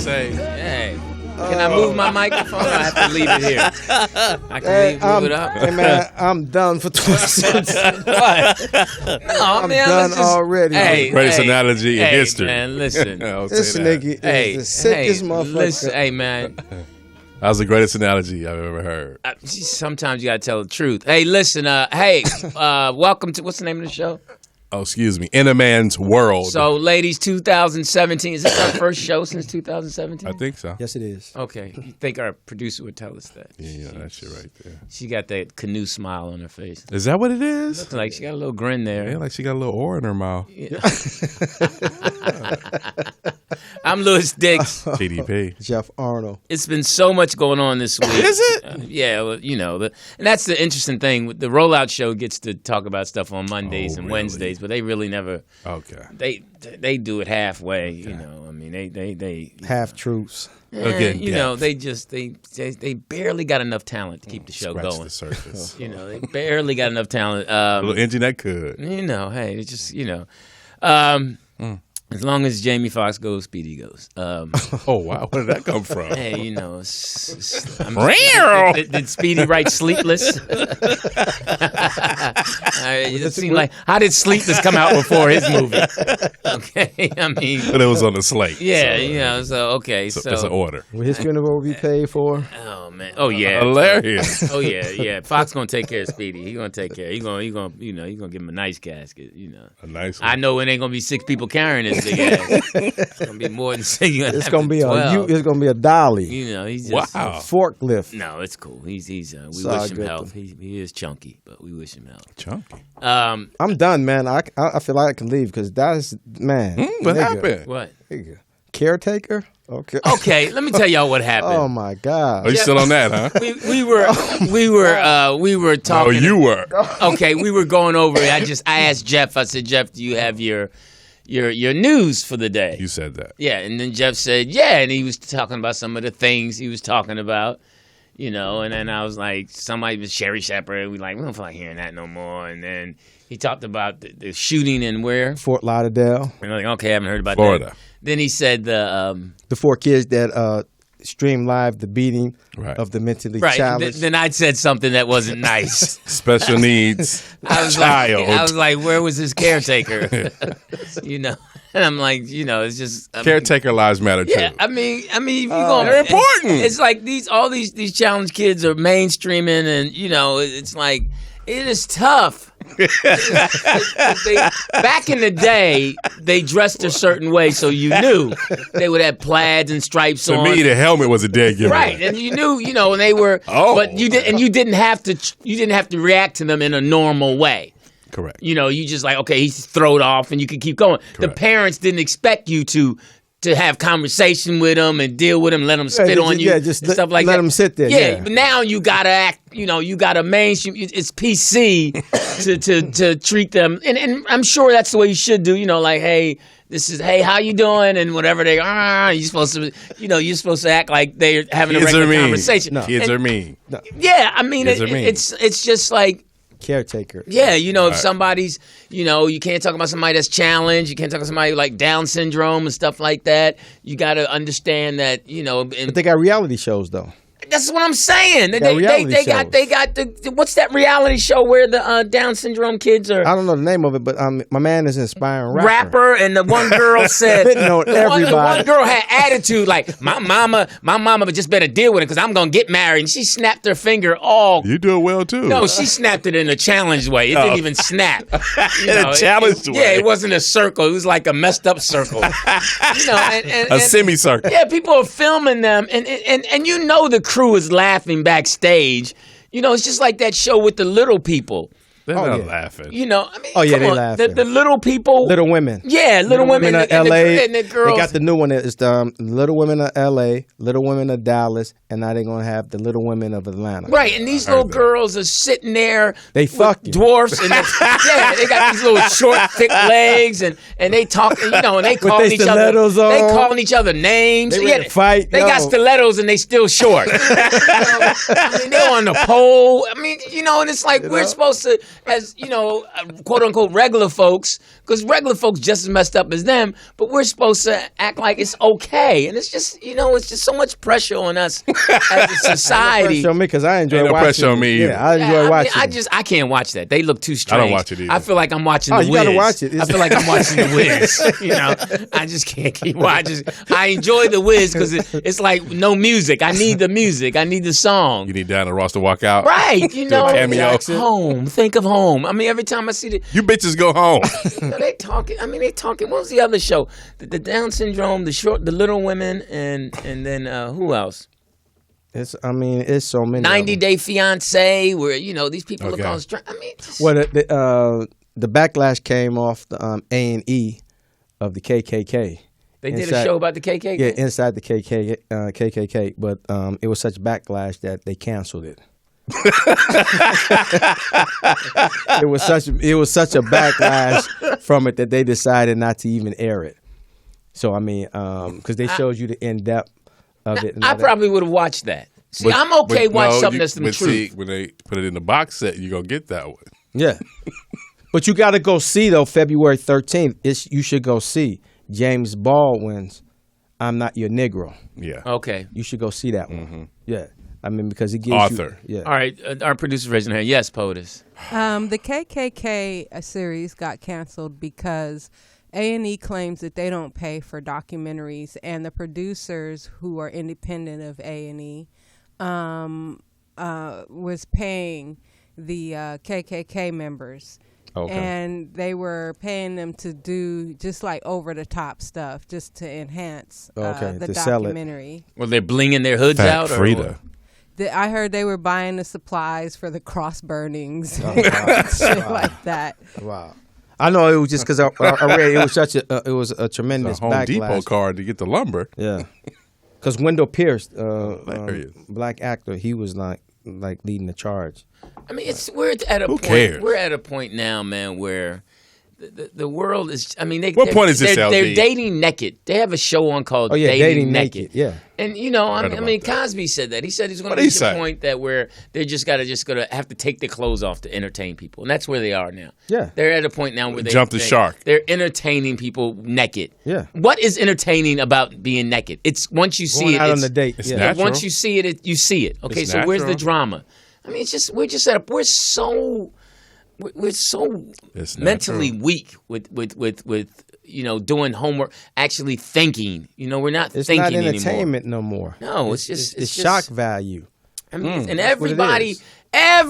say? Hey. Can I move my microphone? I have to leave it here. I can move it up. Hey, man, I'm done for 2017. I'm done already. Hey, greatest analogy in history. Man, listen. This nigga is the sickest motherfucker. Listen, hey, man. That was the greatest analogy I've ever heard. Sometimes you got to tell the truth. Hey, listen. Welcome to, what's the name of the show? Oh, excuse me. In a Man's World. So, ladies, 2017. Is this our first show since 2017? I think so. Yes, it is. Okay. You think our producer would tell us that? Yeah, that shit right there. She got that canoe smile on her face. Is that what it is? Looks like she got a little grin there. Yeah, like she got a little oar in her mouth. Yeah. I'm Louis Dix. TDP. Jeff Arnold. It's been so much going on this week. Is it? Yeah, well, and that's the interesting thing. The Rollout Show gets to talk about stuff on Mondays and really? Wednesdays, but they really never. Okay. They do it halfway. You know, I mean, they half truths. They barely got enough talent to keep the show Scratch going. the surface. They barely got enough talent. A little engine that could. Hey, it's just as long as Jamie Foxx goes, Speedy goes. Oh, wow. Where did that come from? Hey, did Speedy write Sleepless? It seemed like, how did Sleepless come out before his movie? Okay, I mean. But it was on the slate. Yeah, so okay. So it's an order. Will his funeral will be paid for? Oh, man. Oh, yeah. Hilarious. Oh, yeah. Fox going to take care of Speedy. He going to take care. He going to give him a nice casket, A nice one. I know it ain't going to be 6 people carrying his big ass. It's gonna be more than saying it's gonna be it's gonna be a dolly. He's just wow. A forklift. No, it's cool. We wish him health. He is chunky, but we wish him health. Chunky. I'm done, man. I feel like I can leave because that's what happened? What? Nigga. Caretaker. Okay. Okay, let me tell y'all what happened. Oh my God. Are you still on that, huh? We were talking. Oh, you were. Okay, we were going over it. I asked Jeff. I said, Jeff, do you have your news for the day? You said that. Yeah, and then Jeff said, yeah, and he was talking about some of the things he was talking about, and then I was like, somebody was Sherry Shepherd. We don't feel like hearing that no more. And then he talked about the shooting in where? Fort Lauderdale. And I'm like, okay, I haven't heard about Florida. that. Then he said the 4 kids that stream live the beating of the mentally challenged. Then I said something that wasn't nice. Special needs child. I was like, where was his caretaker? And I'm like, it's just Caretaker lives matter too. Yeah, I mean, if you go, they're important. It's like all these challenged kids are mainstreaming, and it's like it is tough. Back in the day, they dressed a certain way, so you knew they would have plaids and stripes on. To me, the helmet was a dead giveaway. Right, and you knew, and they were. Oh, but you didn't have to react to them in a normal way. Correct. You just like, okay, he throw it off, and you could keep going. Correct. The parents didn't expect you to have conversation with them and deal with them, let them spit on you, just stuff like that. Let them sit there. Yeah, but now you gotta act. You gotta mainstream. It's PC to treat them, and I'm sure that's the way you should do. Like, hey, how you doing, and whatever they are. You're supposed to act like they're having a regular conversation. No. Kids are mean. No. Yeah, I mean, it's just like. Caretaker. Yeah, if somebody's, you can't talk about somebody that's challenged. You can't talk about somebody like Down syndrome and stuff like that. You got to understand that, But they got reality shows, though. That's what I'm saying. They got the what's that reality show where the Down syndrome kids are? I don't know the name of it, but my man is an inspiring rapper. And the one girl said, everybody. One girl had attitude like my mama just better deal with it because I'm gonna get married. And she snapped her finger all. You do it well too. No, she snapped it in a challenged way. It didn't even snap. In a challenged way. Yeah, it wasn't a circle. It was like a messed up circle. A semicircle. Yeah, people are filming them, and the crew is laughing backstage. It's just like that show with the little people. They're not laughing. They laughing. The little people. Little Women. Yeah, Little Women of L.A. And the girls. They got the new one. It's the Little Women of L.A., Little Women of Dallas, and now they're going to have the Little Women of Atlanta. Right, and these little girls are sitting there. They fucking dwarfs. And they got these little short, thick legs, and they talk, and they calling each other. They calling each other names. They ready to fight. They got stilettos, and they still short. They're on the pole. And it's like we're supposed to. as quote unquote regular folks, because regular folks just as messed up as them, but we're supposed to act like it's okay, and it's just it's just so much pressure on us as a society. Pressure on me because I enjoy watching. No pressure on me either. Yeah, I enjoy watching. I can't watch that. They look too strange. I don't watch it either. I feel like I'm watching The Wiz. You gotta watch it. I feel like I'm watching The Wiz. I just can't keep watching. I enjoy The Wiz because it's like no music. I need the music. I need the song. You need Diana Ross to walk out. Right. Cameo. Home. Think of Home. I mean, every time I see you bitches go home. they talking. They talking. What was the other show? The Down syndrome, the Little Women, and then who else? It's so many. 90 Day Fiance, where these people look on strength. Well, the backlash came off the A&E of the KKK. They did a show about the KKK. Yeah, inside the KKK, but it was such backlash that they canceled it. It was such a backlash from it that they decided not to even air it. So because they showed you the in depth of it. I probably would have watched that. See, I'm okay watch something that's the truth. See, when they put it in the box set, you're gonna get that one. Yeah, but you got to go see though. February 13th, you should go see James Baldwin's "I'm Not Your Negro." Yeah. Okay. You should go see that one. Mm-hmm. Yeah. Because it gives Arthur. You... Yeah. All right. Our producer's raising her hand. Yes, POTUS. The KKK series got canceled because A&E claims that they don't pay for documentaries, and the producers who are independent of A&E was paying the KKK members. Okay. And they were paying them to do just like over-the-top stuff just to enhance the documentary. Well, they're blinging their hoods out? Frida. I heard they were buying the supplies for the cross burnings, shit like that. Wow. I know it was just because I read it was a tremendous Home backlash. Depot card to get the lumber. Yeah. Because Wendell Pierce, black actor, he was like leading the charge. We're at a point. Cares? We're at a point now, man, where the world is. What point is this, LD? They're dating naked. They have a show on called Dating Naked. Yeah. And Cosby said that. He said he's going to reach a point that where they're just gonna have to take their clothes off to entertain people, and that's where they are now. Yeah. They're at a point now where they jump the shark. They're entertaining people naked. Yeah. What is entertaining about being naked? It's once you see it. Out on the date. It's natural. Once you see it, you see it. Okay, it's so where's the natural. drama? We're just at a. We're so mentally weak with doing homework, actually thinking. We're not it's thinking anymore. It's not entertainment no more. No, it's just shock value. And everybody thinks You're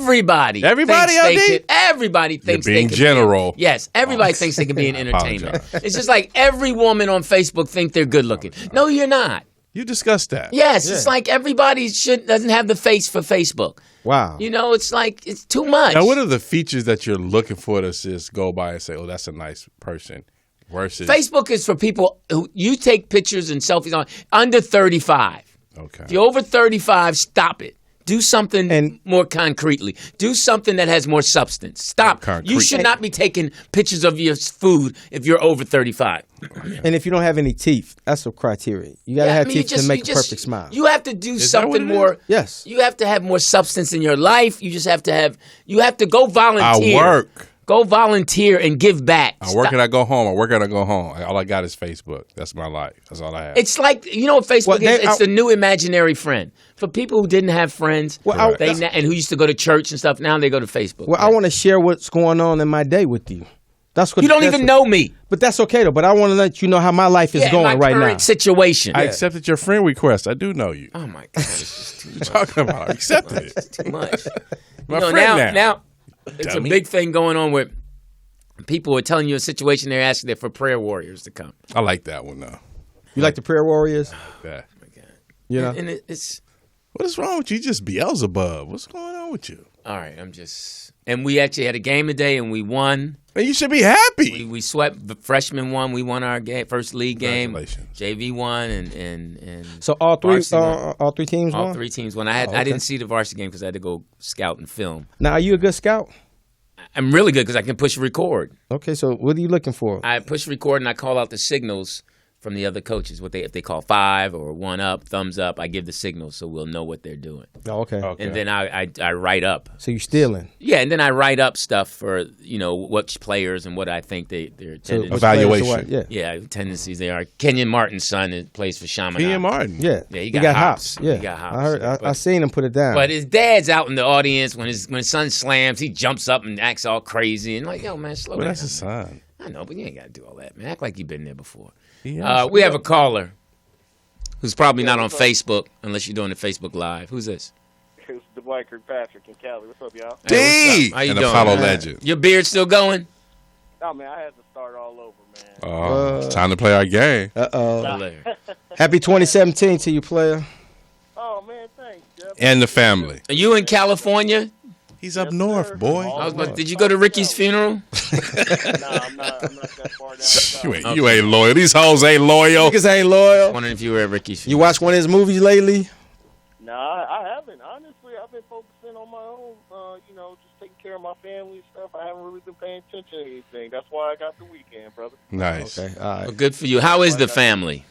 they being can general. Yes, everybody thinks they can be in entertainment. It's just like every woman on Facebook think they're good looking. No, you're not. You discussed that. Yes, it's like everybody doesn't have the face for Facebook. Wow. It's like it's too much. Now, what are the features that you're looking for to just go by and say, "Oh, that's a nice person"? Versus Facebook is for people who you take pictures and selfies on under 35. Okay. If you're over 35, stop it. Do something more concretely. Do something that has more substance. Stop. You should not be taking pictures of your food if you're over 35. And if you don't have any teeth, that's a criteria. You got to have teeth to make a perfect smile. You have to do something more. Yes. You have to have more substance in your life. You just have to go volunteer. I work. Go volunteer and give back. I work and I go home. I work and I go home. All I got is Facebook. That's my life. That's all I have. It's like, what Facebook is? It's the new imaginary friend. For people who didn't have friends and who used to go to church and stuff, now they go to Facebook. Well, I want to share what's going on in my day with you. That's what you don't even know me. But that's okay, though. But I want to let you know how my life is going right now. My current situation. I accepted your friend request. I do know you. Oh, my God. It's just too much. What are you talking about? I accepted it. It's too much. My friend now, it's a big thing going on where people are telling you a situation, they're asking for prayer warriors to come. I like that one, though. You like the prayer warriors? Yeah. Oh, my God. You know? And it's... What is wrong with you? You just Beelzebub. What's going on with you? All right, And we actually had a game today, and we won. Man, you should be happy. We swept. The freshmen won. We won our first league game. Congratulations. JV won, and so all three teams won? All three teams won. I didn't see the varsity game because I had to go scout and film. Now, are you a good scout? I'm really good because I can push record. Okay, so what are you looking for? I push record and I call out the signals from the other coaches. If they call 5 or 1 up, thumbs up, I give the signal so we'll know what they're doing. Oh, okay. And then I write up. So you're stealing. Yeah, and then I write up stuff for which players and what I think their tendencies. Evaluation. Yeah, tendencies they are. Kenyon Martin's son plays for Chaminade. Kenyon Martin. Yeah, he got hops. Yeah, he got hops. I heard. I seen him put it down. But his dad's out in the audience when his son slams. He jumps up and acts all crazy and like, yo, man, slow down. That's his son. I know, but you ain't got to do all that, man. Act like you've been there before. We have a caller who's probably not on Facebook unless you're doing the Facebook Live. Who's this? It's the White Patrick in Cali. What's up, y'all? D! How you and doing, a follow man? legend. Your beard still going? Oh, man, I had to start all over, man. Oh, it's time to play our game. Hilarious. Happy 2017 to you, player. Oh, man, thanks, Jeff. And the family. Are you in California? He's up north, boy. Did you go to Ricky's funeral? Nah, I'm not that far down south. You ain't loyal. These hoes ain't loyal. Niggas ain't loyal. Wondering if you were at Ricky's You funeral. watched one of his movies lately? Nah, I haven't. Honestly, I've been focusing on my own, just taking care of my family and stuff. I haven't really been paying attention to anything. That's why I got the weekend, brother. Nice. Okay, all right. Well, good for you. How is the family?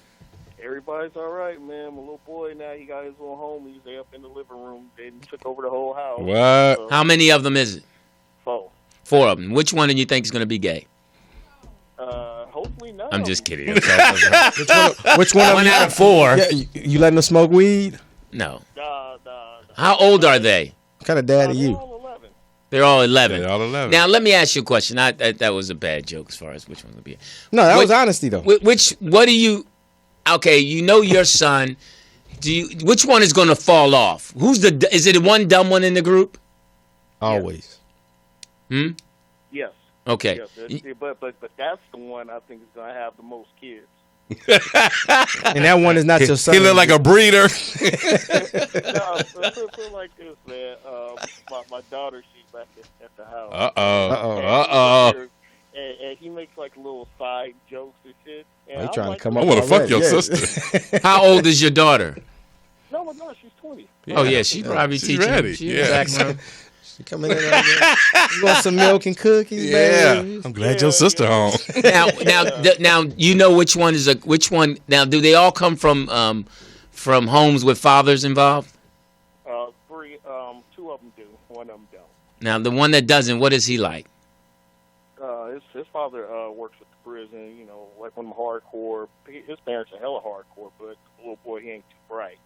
Everybody's all right, man. My little boy now, he got his little homies. They up in the living room. They took over the whole house. What? So, How many of them is it? 4. 4 of them. Which one do you think is going to be gay? Hopefully not. I'm just kidding. Which one? One out of 4. Yeah, you letting them smoke weed? No. Nah. How old are they? What kind of dad are They're you? all 11. They're all 11. They're all 11. Now, let me ask you a question. That was a bad joke as far as which one would be. No, that Which- was honesty though. What do you? Okay, you know your son. Which one is going to fall off? Is it one dumb one in the group? Always. Yes. Okay. Yes, but that's the one I think is going to have the most kids. And that one is not your son. He look like a breeder. No, put like this, man. My daughter, she's back at the house. And he makes like little side jokes and shit. And You I'm trying like, to come I up? want to fuck already, your yeah. sister. How old is your daughter? No, she's 20. Oh yeah, she probably She's teaching. ready. She Yeah. back now. She coming in there. You want some milk and cookies, Yeah. baby? I'm glad your sister home. Now you know which one is which one. Now, do they all come from homes with fathers involved? 3, 2 of them do. One of them don't. Now, the one that doesn't, what is he like? His father works at the prison. Like one of them hardcore. His parents are hella hardcore, but the little boy, he ain't too bright.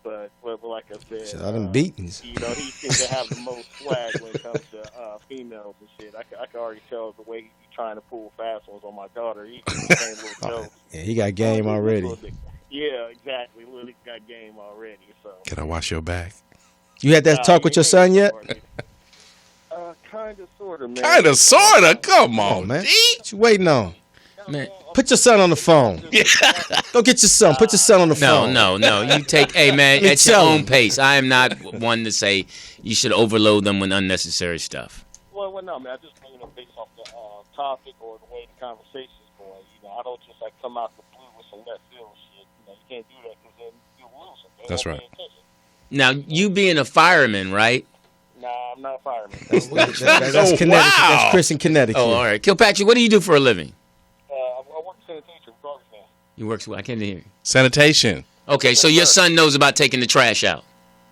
But like I said, All them beatings. he seems to have the most swag when it comes to females and shit. I can already tell the way he's trying to pull fast ones on my daughter. He's the same little jokes. Yeah, he got game already. Yeah, exactly. Lily got game already. So. Can I wash your back? You had that talk with your son yet? Kind of, sort of, man. Kind of, sort of. Come Oh on, man, D. what you waiting on? Man. Put your son on the phone. Go get your son. Put your son on the phone. No. You take, hey man, Me at your tell own him. pace. I am not one to say you should overload them with unnecessary stuff. Well, no, man. I just based off the topic or the way the conversation's going. I don't just like come out the blue with some left field shit. You can't do that because then you'll lose them. They That's won't right. pay attention. Now, you being a fireman, right? Nah, I'm not a fireman. That's Oh, Connecticut. wow. That's Chris in Connecticut. Oh, all right. Kilpatrick, what do you do for a living? I work sanitation, garbage man. You work. I can't hear you. Sanitation. Okay, so your son knows about taking the trash out.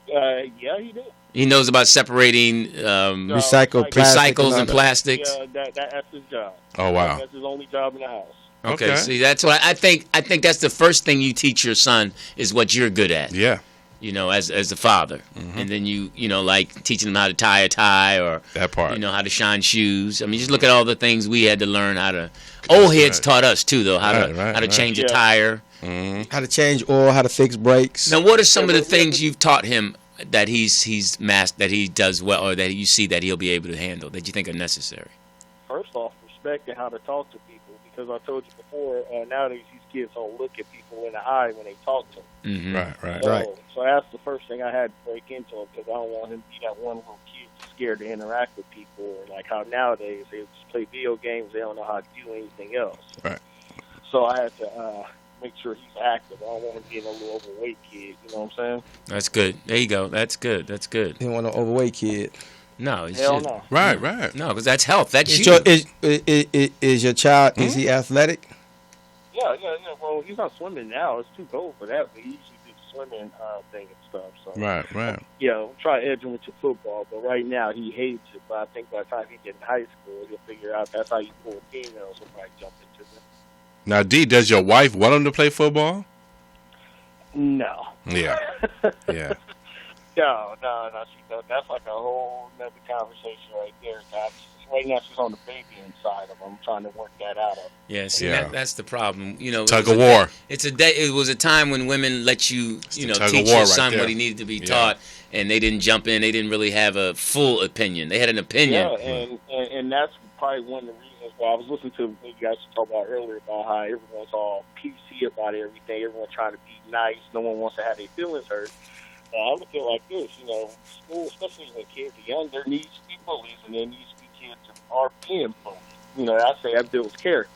Yeah, he did. He knows about separating Recycled plastic recycles and all that. plastics. Yeah, that's his job. Oh, wow. That's his only job in the house. Okay, see, that's what I think. I think that's the first thing you teach your son is what you're good at. Yeah. As a father, and then you like teaching him how to tie a tie or That part. how to shine shoes. I mean, just look at all the things we had to learn how to. Old heads taught us too, though, how to change a tire. How to change oil, how to fix brakes. Now, what are some of the things you've taught him that he's mastered, that he does well, or that you see that he'll be able to handle that you think are necessary? First off, respect and how to talk to people. Because I told you before, nowadays these kids don't look at people in the eye when they talk to them. Mm-hmm. Right. So that's the first thing I had to break into him because I don't want him to be that one little kid scared to interact with people. Or like how nowadays they just play video games, they don't know how to do anything else. Right. So I had to make sure he's active. I don't want him being a little overweight kid. You know what I'm saying? That's good. There you go. That's good. That's good. You don't want an overweight kid. No, it's Hell just, no. Right. no, because that's health. That's Is you. your child, is he athletic? Yeah, Yeah. Well, he's not swimming now. It's too cold for that. But he usually do the swimming thing and stuff. So Right. yeah, try to edge him into football. But right now he hates it. But I think by the time he get in high school, he'll figure out that's how you pull females. He'll probably jump into it. Now, D, does your wife want him to play football? No. Yeah. Yeah. No. She does. That's like a whole other conversation right there. Right now she's on the baby inside of him. I'm trying to work that out of her. Yeah, see, Yeah. that's the problem. You know, Tug of war. It was a time when women let you, tug of teach war your right son there. what he needed to be Yeah. taught, and they didn't jump in. They didn't really have a full opinion. They had an opinion. Yeah, and that's probably one of the reasons why I was listening to what you guys were talking about earlier about how everyone's all PC about everything. Everyone's trying to be nice. No one wants to have their feelings hurt. I look at it like this, school, especially when kids are young, there needs to be bullies, and there needs to be kids that are being bullied. I say that builds character.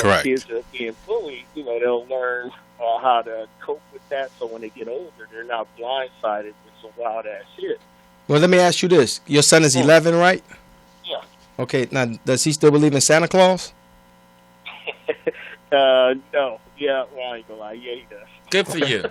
Correct. Kids that are being bullied, they'll learn how to cope with that, so when they get older, they're not blindsided with some wild-ass shit. Well, let me ask you this. Your son is 11, right? Yeah. Okay, now, does he still believe in Santa Claus? No. Yeah, well, I ain't gonna lie. Yeah, he does. Good for you.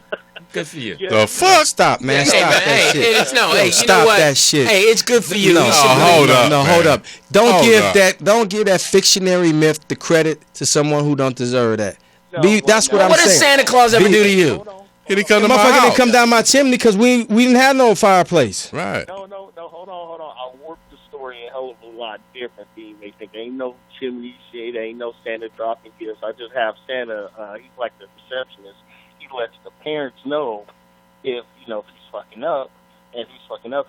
Good for you. Yeah. The fuck? Stop, man. Hey, Stop man, that shit. it's no. Hey, you Stop know what? that shit. Hey, it's good for you. No, You should hold up. No, man. hold up. Don't Hold give that fictionary myth the credit to someone who don't deserve that. No, That's what I'm What saying. does Santa Claus ever do to you? Hold on. Here he come to my Motherfucker house. didn't come down my chimney because we didn't have no fireplace. Right. No, hold on. I worked the story a hell of a lot different than you may think. Ain't no chimney shit, ain't no Santa dropping gifts. I just have Santa, he's like the receptionist. He lets the parents know if he's fucking up. And if he's fucking up,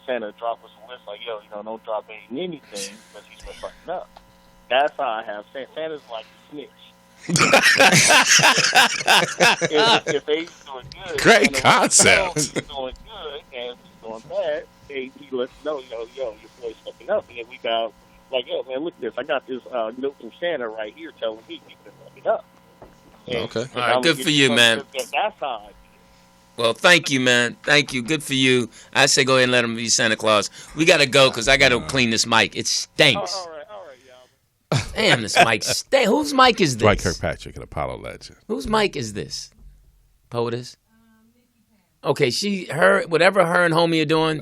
Santa drop us a list like, don't drop anything because he's been fucking up. That's how I have Santa. Santa's like a snitch. if they's doing good, Great concept. He's doing good, and if he's doing bad, he lets us know, your boy's fucking up, and then we got like, yo, man, look at this. I got this note from Santa right here telling me he's been fucking up. And Okay. if All right, I'm good gonna for get you, some- man. That's how I do. Well, thank you, man. Thank you. Good for you. I say go ahead and let him be Santa Claus. We got to go because I got to clean this mic. It stinks. All right, y'all. Damn, this mic stinks. Whose mic is Dwight this? Kirkpatrick, an Apollo legend. Whose mic is this? POTUS? Okay, whatever her and homie are doing.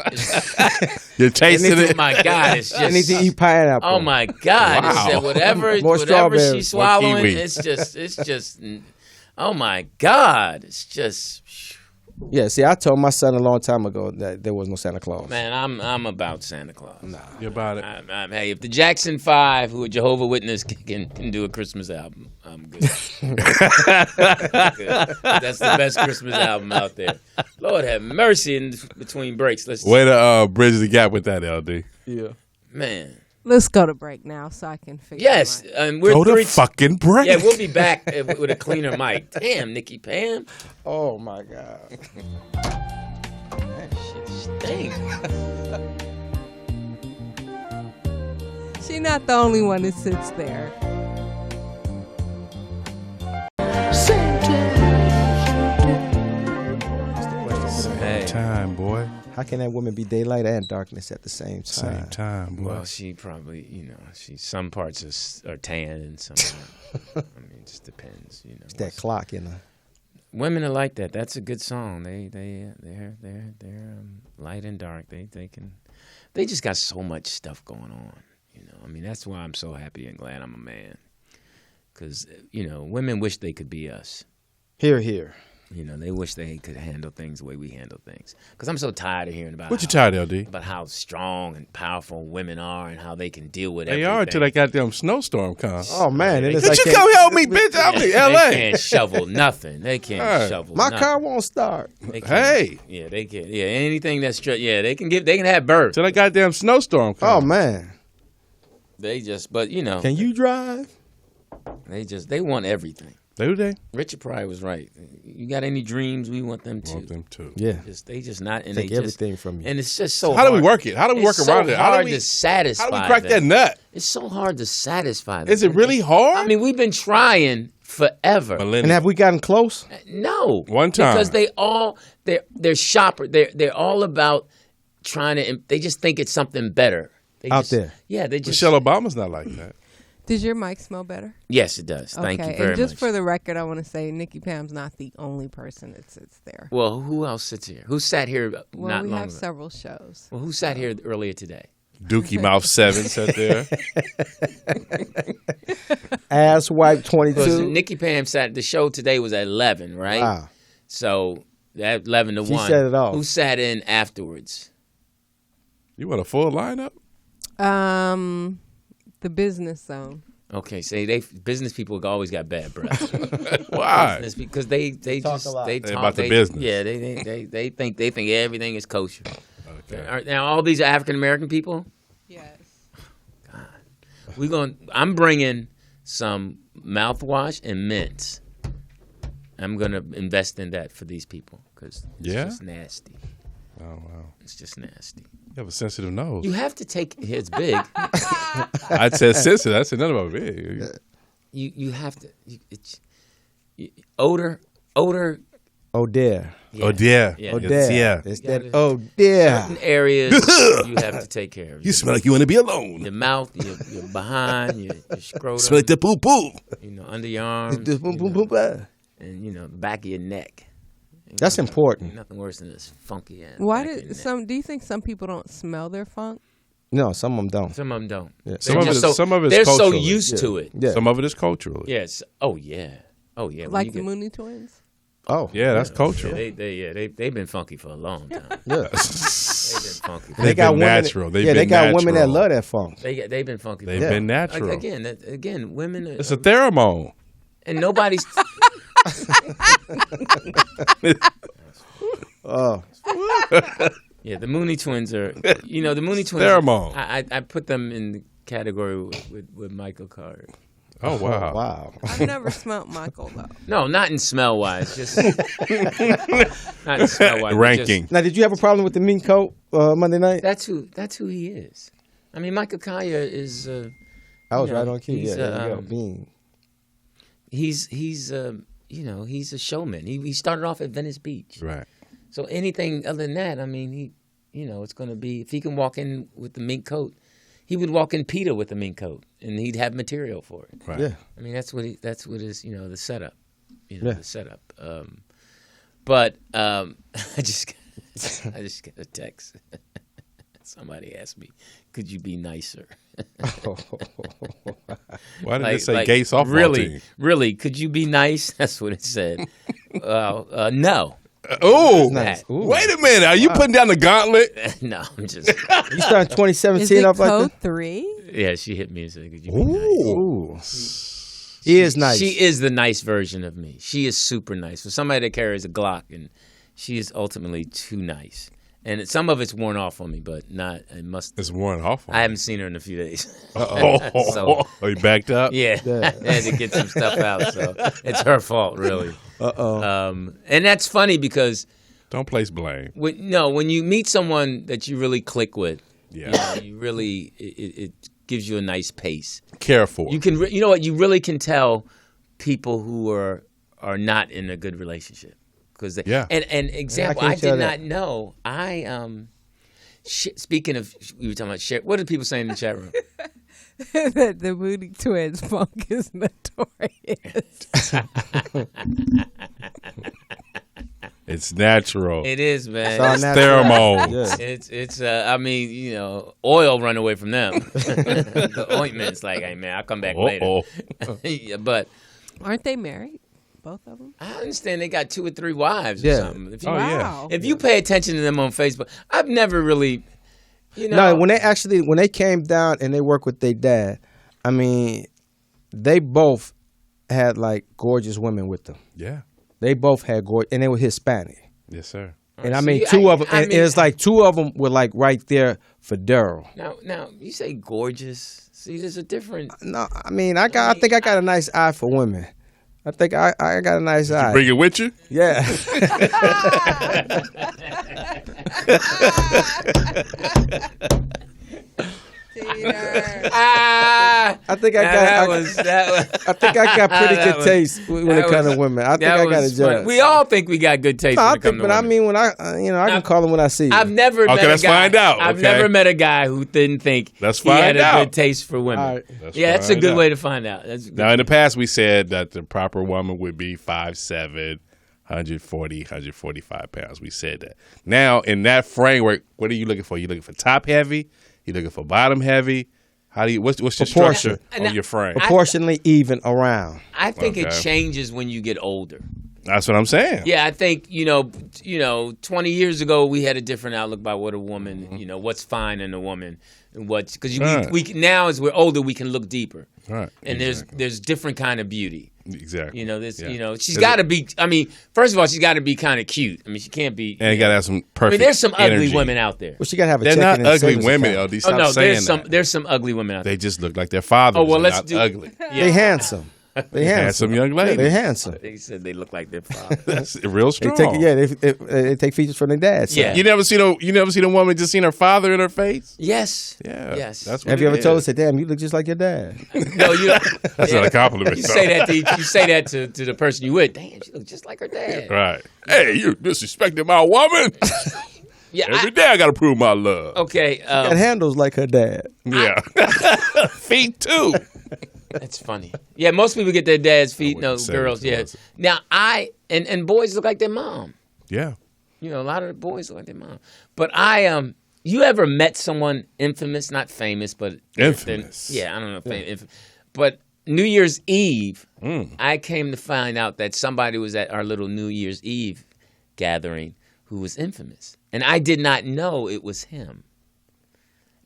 You're tasting Oh it? my God, it's I need to just. eat pineapple. Oh my God! Wow. It's whatever More strawberries. she's swallowing, kiwi. it's just. Oh my God! It's just. Yeah, see, I told my son a long time ago that there was no Santa Claus. Man, I'm about Santa Claus. You about it? Hey, if the Jackson 5, who are Jehovah Witness, can do a Christmas album, I'm good. Good. That's the best Christmas album out there. Lord have mercy in between breaks. Way to bridge the gap with that, LD. Yeah. Man. Let's go to break now so I can figure Yes, mine. and we're Go to three. fucking break. Yeah, we'll be back with a cleaner mic. Damn, Nikki Pam. Oh my God. That shit stink. She's not the only one that sits there. Hey. Time, boy. How can that woman be daylight and darkness at the same time? Same time, boy. Well, she probably, some parts are tan and some aren't. I mean, it just depends, It's that clock in her. Women are like that. That's a good song. They're light and dark. They just got so much stuff going on. I mean, that's why I'm so happy and glad I'm a man. Because women wish they could be us. Here, here. They wish they could handle things the way we handle things. Because I'm so tired of hearing about What you tired of, LD? about how strong and powerful women are and how they can deal with They everything. are until that goddamn snowstorm comes. Oh man, and it's Could like you come help me, bitch? I'm in They L.A. can't shovel nothing. They can't Right. shovel my nothing. car won't start. They can't- Hey. Yeah, they can. Yeah, anything that's they can have birth. Till that goddamn snowstorm Oh comes. man, But can you drive? they want everything. Do they? Richard Pryor was right. You got any dreams? We want them too. Want them too. Yeah, They just not and take they just, everything from you. And it's just so. How do we hard. work it? How do we work It's around so it? How hard do we to satisfy? How do we crack that them. nut? It's so hard to satisfy them. Is it really hard? I mean, we've been trying forever. And have we gotten close? No, One time. because they're shopper. They're all about trying to. They just think it's something better. They Out just, there. Yeah, they just. Michelle Obama's not like that. Does your mic smell better? Yes, it does. Thank you very and just much. for the record, I want to say Nikki Pam's not the only person that sits there. Well, who else sits here? Who sat here Well, not we long have ago? several shows. Well, who sat here earlier today? Dookie Mouth 7 sat there. Ass wipe Because 22. Nikki Pam sat. The show today was at 11, right? Wow. So at 11 to She 1. set it off. Who sat in afterwards? You want a full lineup? The business zone. Okay, say business people always got bad breath. Why? Business because they talk just a lot. they They talk about the they- business. Yeah, they think everything is kosher. Okay. Now all these are African American people. Yes. I'm bringing some mouthwash and mints. I'm gonna invest in that for these people because it's Yeah? just nasty. Oh, wow. It's just nasty. You have a sensitive nose. You have to take. It's big. I said sensitive. I said nothing about big. You have to. Odor. Oh dear. Yeah. Oh, dear. Yeah. Oh It's- dear. yeah. It's Yeah. that. Oh dear. Certain areas you have to take care of. You smell like you want to be alone. Your mouth, your behind, your scrotum, Smell like the poo poo. under your arms, Boom, boom, boom, boom. and the back of your neck. That's important. Nothing worse than this funky ass. Why back of your did neck. some? Do you think some people don't smell their funk? No, some of them don't. Some of them don't. Yeah. Some of They're it is- just some of it's they're so culturally. used to it. Yeah. Some of it is culturally. Yes. Oh yeah. Oh yeah. When Like you the get- Mooney Twins? Oh. Yeah, that's cultural. They've been funky for a long time. Yeah. They've been funky. They've got been women. natural. They've Yeah, they been got women that natural. love that funk. They've been funky. They've for been natural. Again, women. It's a pheromone. and nobody's. Oh. Yeah, the Mooney Twins are. The Mooney Twins. Pheromone. I put them in the category with Michael Carter. Oh, wow. Wow. I've never smelt Michael though. No, not in smell wise. Just not in smell wise. Ranking. Now, did you have a problem with the meat coat Monday night? That's who he is. I mean, Michael Kaya is. I was you know, right on cue. he's, Yeah, there you go. Bean. He's a showman. He started off at Venice Beach. Right. So anything other than that, I mean, it's going to be, if he can walk in with the mink coat, he would walk in PETA with the mink coat, and he'd have material for it. Right. Yeah. I mean, that's what is, the setup. Yeah. The setup. But I just got a text. Somebody asked me, "Could you be nicer?" Why did it say gay softball team? Really, could you be nice? That's what it said. No. Oh, Nice. Ooh. wait a minute. Are you putting down the gauntlet? No, I'm just. You started 2017 Is it off like code that? 3? Yeah, she hit me and said, "Could you be nice?" Ooh. He is nice. She is the nice version of me. She is super nice. For somebody that carries a Glock, and she is ultimately too nice. And some of it's worn off on me, but not. It must. It's worn off. I haven't seen her in a few days. Oh, So- are you backed up? Yeah, Yeah. I had to get some stuff out, so it's her fault, really. Uh-oh. And that's funny because Don't place blame. when you meet someone that you really click with, Yeah. you really it gives you a nice pace. Careful. You can, you know what? You really can tell people who are not in a good relationship because Yeah. And example, I I can tell did that. not know. Speaking of, we were talking about share. What are people saying in the chat room? That the Mooney Twins funk is notorious. It's natural. It is, man. It's all It's natural. pheromone. Yeah. It's I mean, oil run away from them. The ointment's like, hey man, I'll come back Uh-oh. later. Yeah, but Aren't they married? Both of them? I understand they got 2 or 3 wives or Yeah. something. If you, Oh, yeah. Wow. if you pay attention to them on Facebook, I've never really, No, when they came down and they worked with their dad, I mean, they both had like gorgeous women with them. Yeah. They both had gorgeous, and they were Hispanic. Yes, sir. And I See, mean, two of them, I and mean- it's like 2 of them were like right there for Daryl. Now you say gorgeous. See, there's a difference. No, I mean, I think I got a nice eye for women. I think I got a nice eye. Bring it with you? Yeah. I think I got. I think I got pretty good taste when it comes to women. I think I got a judge. We all think we got good taste. No, when I it comes think, to but I women. mean, when I can call them when I see. I've never met a let's guy. find out. I've Okay. never met a guy who didn't think Let's he had find a out. good taste for women. All right. That's a find good out. way to find out. That's good. Now, in the past, we said that the proper woman would be 5'7", 140, 145 pounds. We said that. Now, in that framework, what are you looking for? You looking for top heavy? You looking for bottom heavy? How do you? What's your Proportion. structure of your frame? Proportionally even around. I think it Okay. changes when you get older. That's what I'm saying. Yeah, I think 20 years ago we had a different outlook about what a woman, what's fine in a woman, and because Right. we now as we're older we can look deeper, Right. and there's different kind of beauty. Exactly. She's got to be. I mean, first of all, she's got to be kind of cute. I mean, she can't be. And you gotta have some perfect. there's some ugly energy. women out there. Well, she gotta have a. They're checking not and ugly savings women, account. LD. Stop Oh no, saying that. there's some ugly women out there. They just look like their fathers. Oh well, and let's not do. ugly. They handsome. They handsome. Handsome young lady. They handsome. They said they look like their father. That's real They strong. they take features from their dad. So. Yeah. You never seen a woman just seen her father in her face? Yes. Yeah. Yes. That's what Have you it ever told is. us that? Damn, you look just like your dad. No, you. That's not a compliment. You though. say that to the person you with. Damn, she looks just like her dad. Right. Hey, you disrespecting my woman? Yeah. Every day I gotta prove my love. Okay. Got handles like her dad. Yeah. Feet too. That's funny. Yeah, most people get their dad's feet. wouldn't No, say girls. it Yeah. was. Now and boys look like their mom. Yeah. A lot of the boys look like their mom. But you ever met someone infamous? Not famous, but Infamous. Yeah, I don't know. Infamous. But New Year's Eve, Mm. I came to find out that somebody was at our little New Year's Eve gathering who was infamous, and I did not know it was him.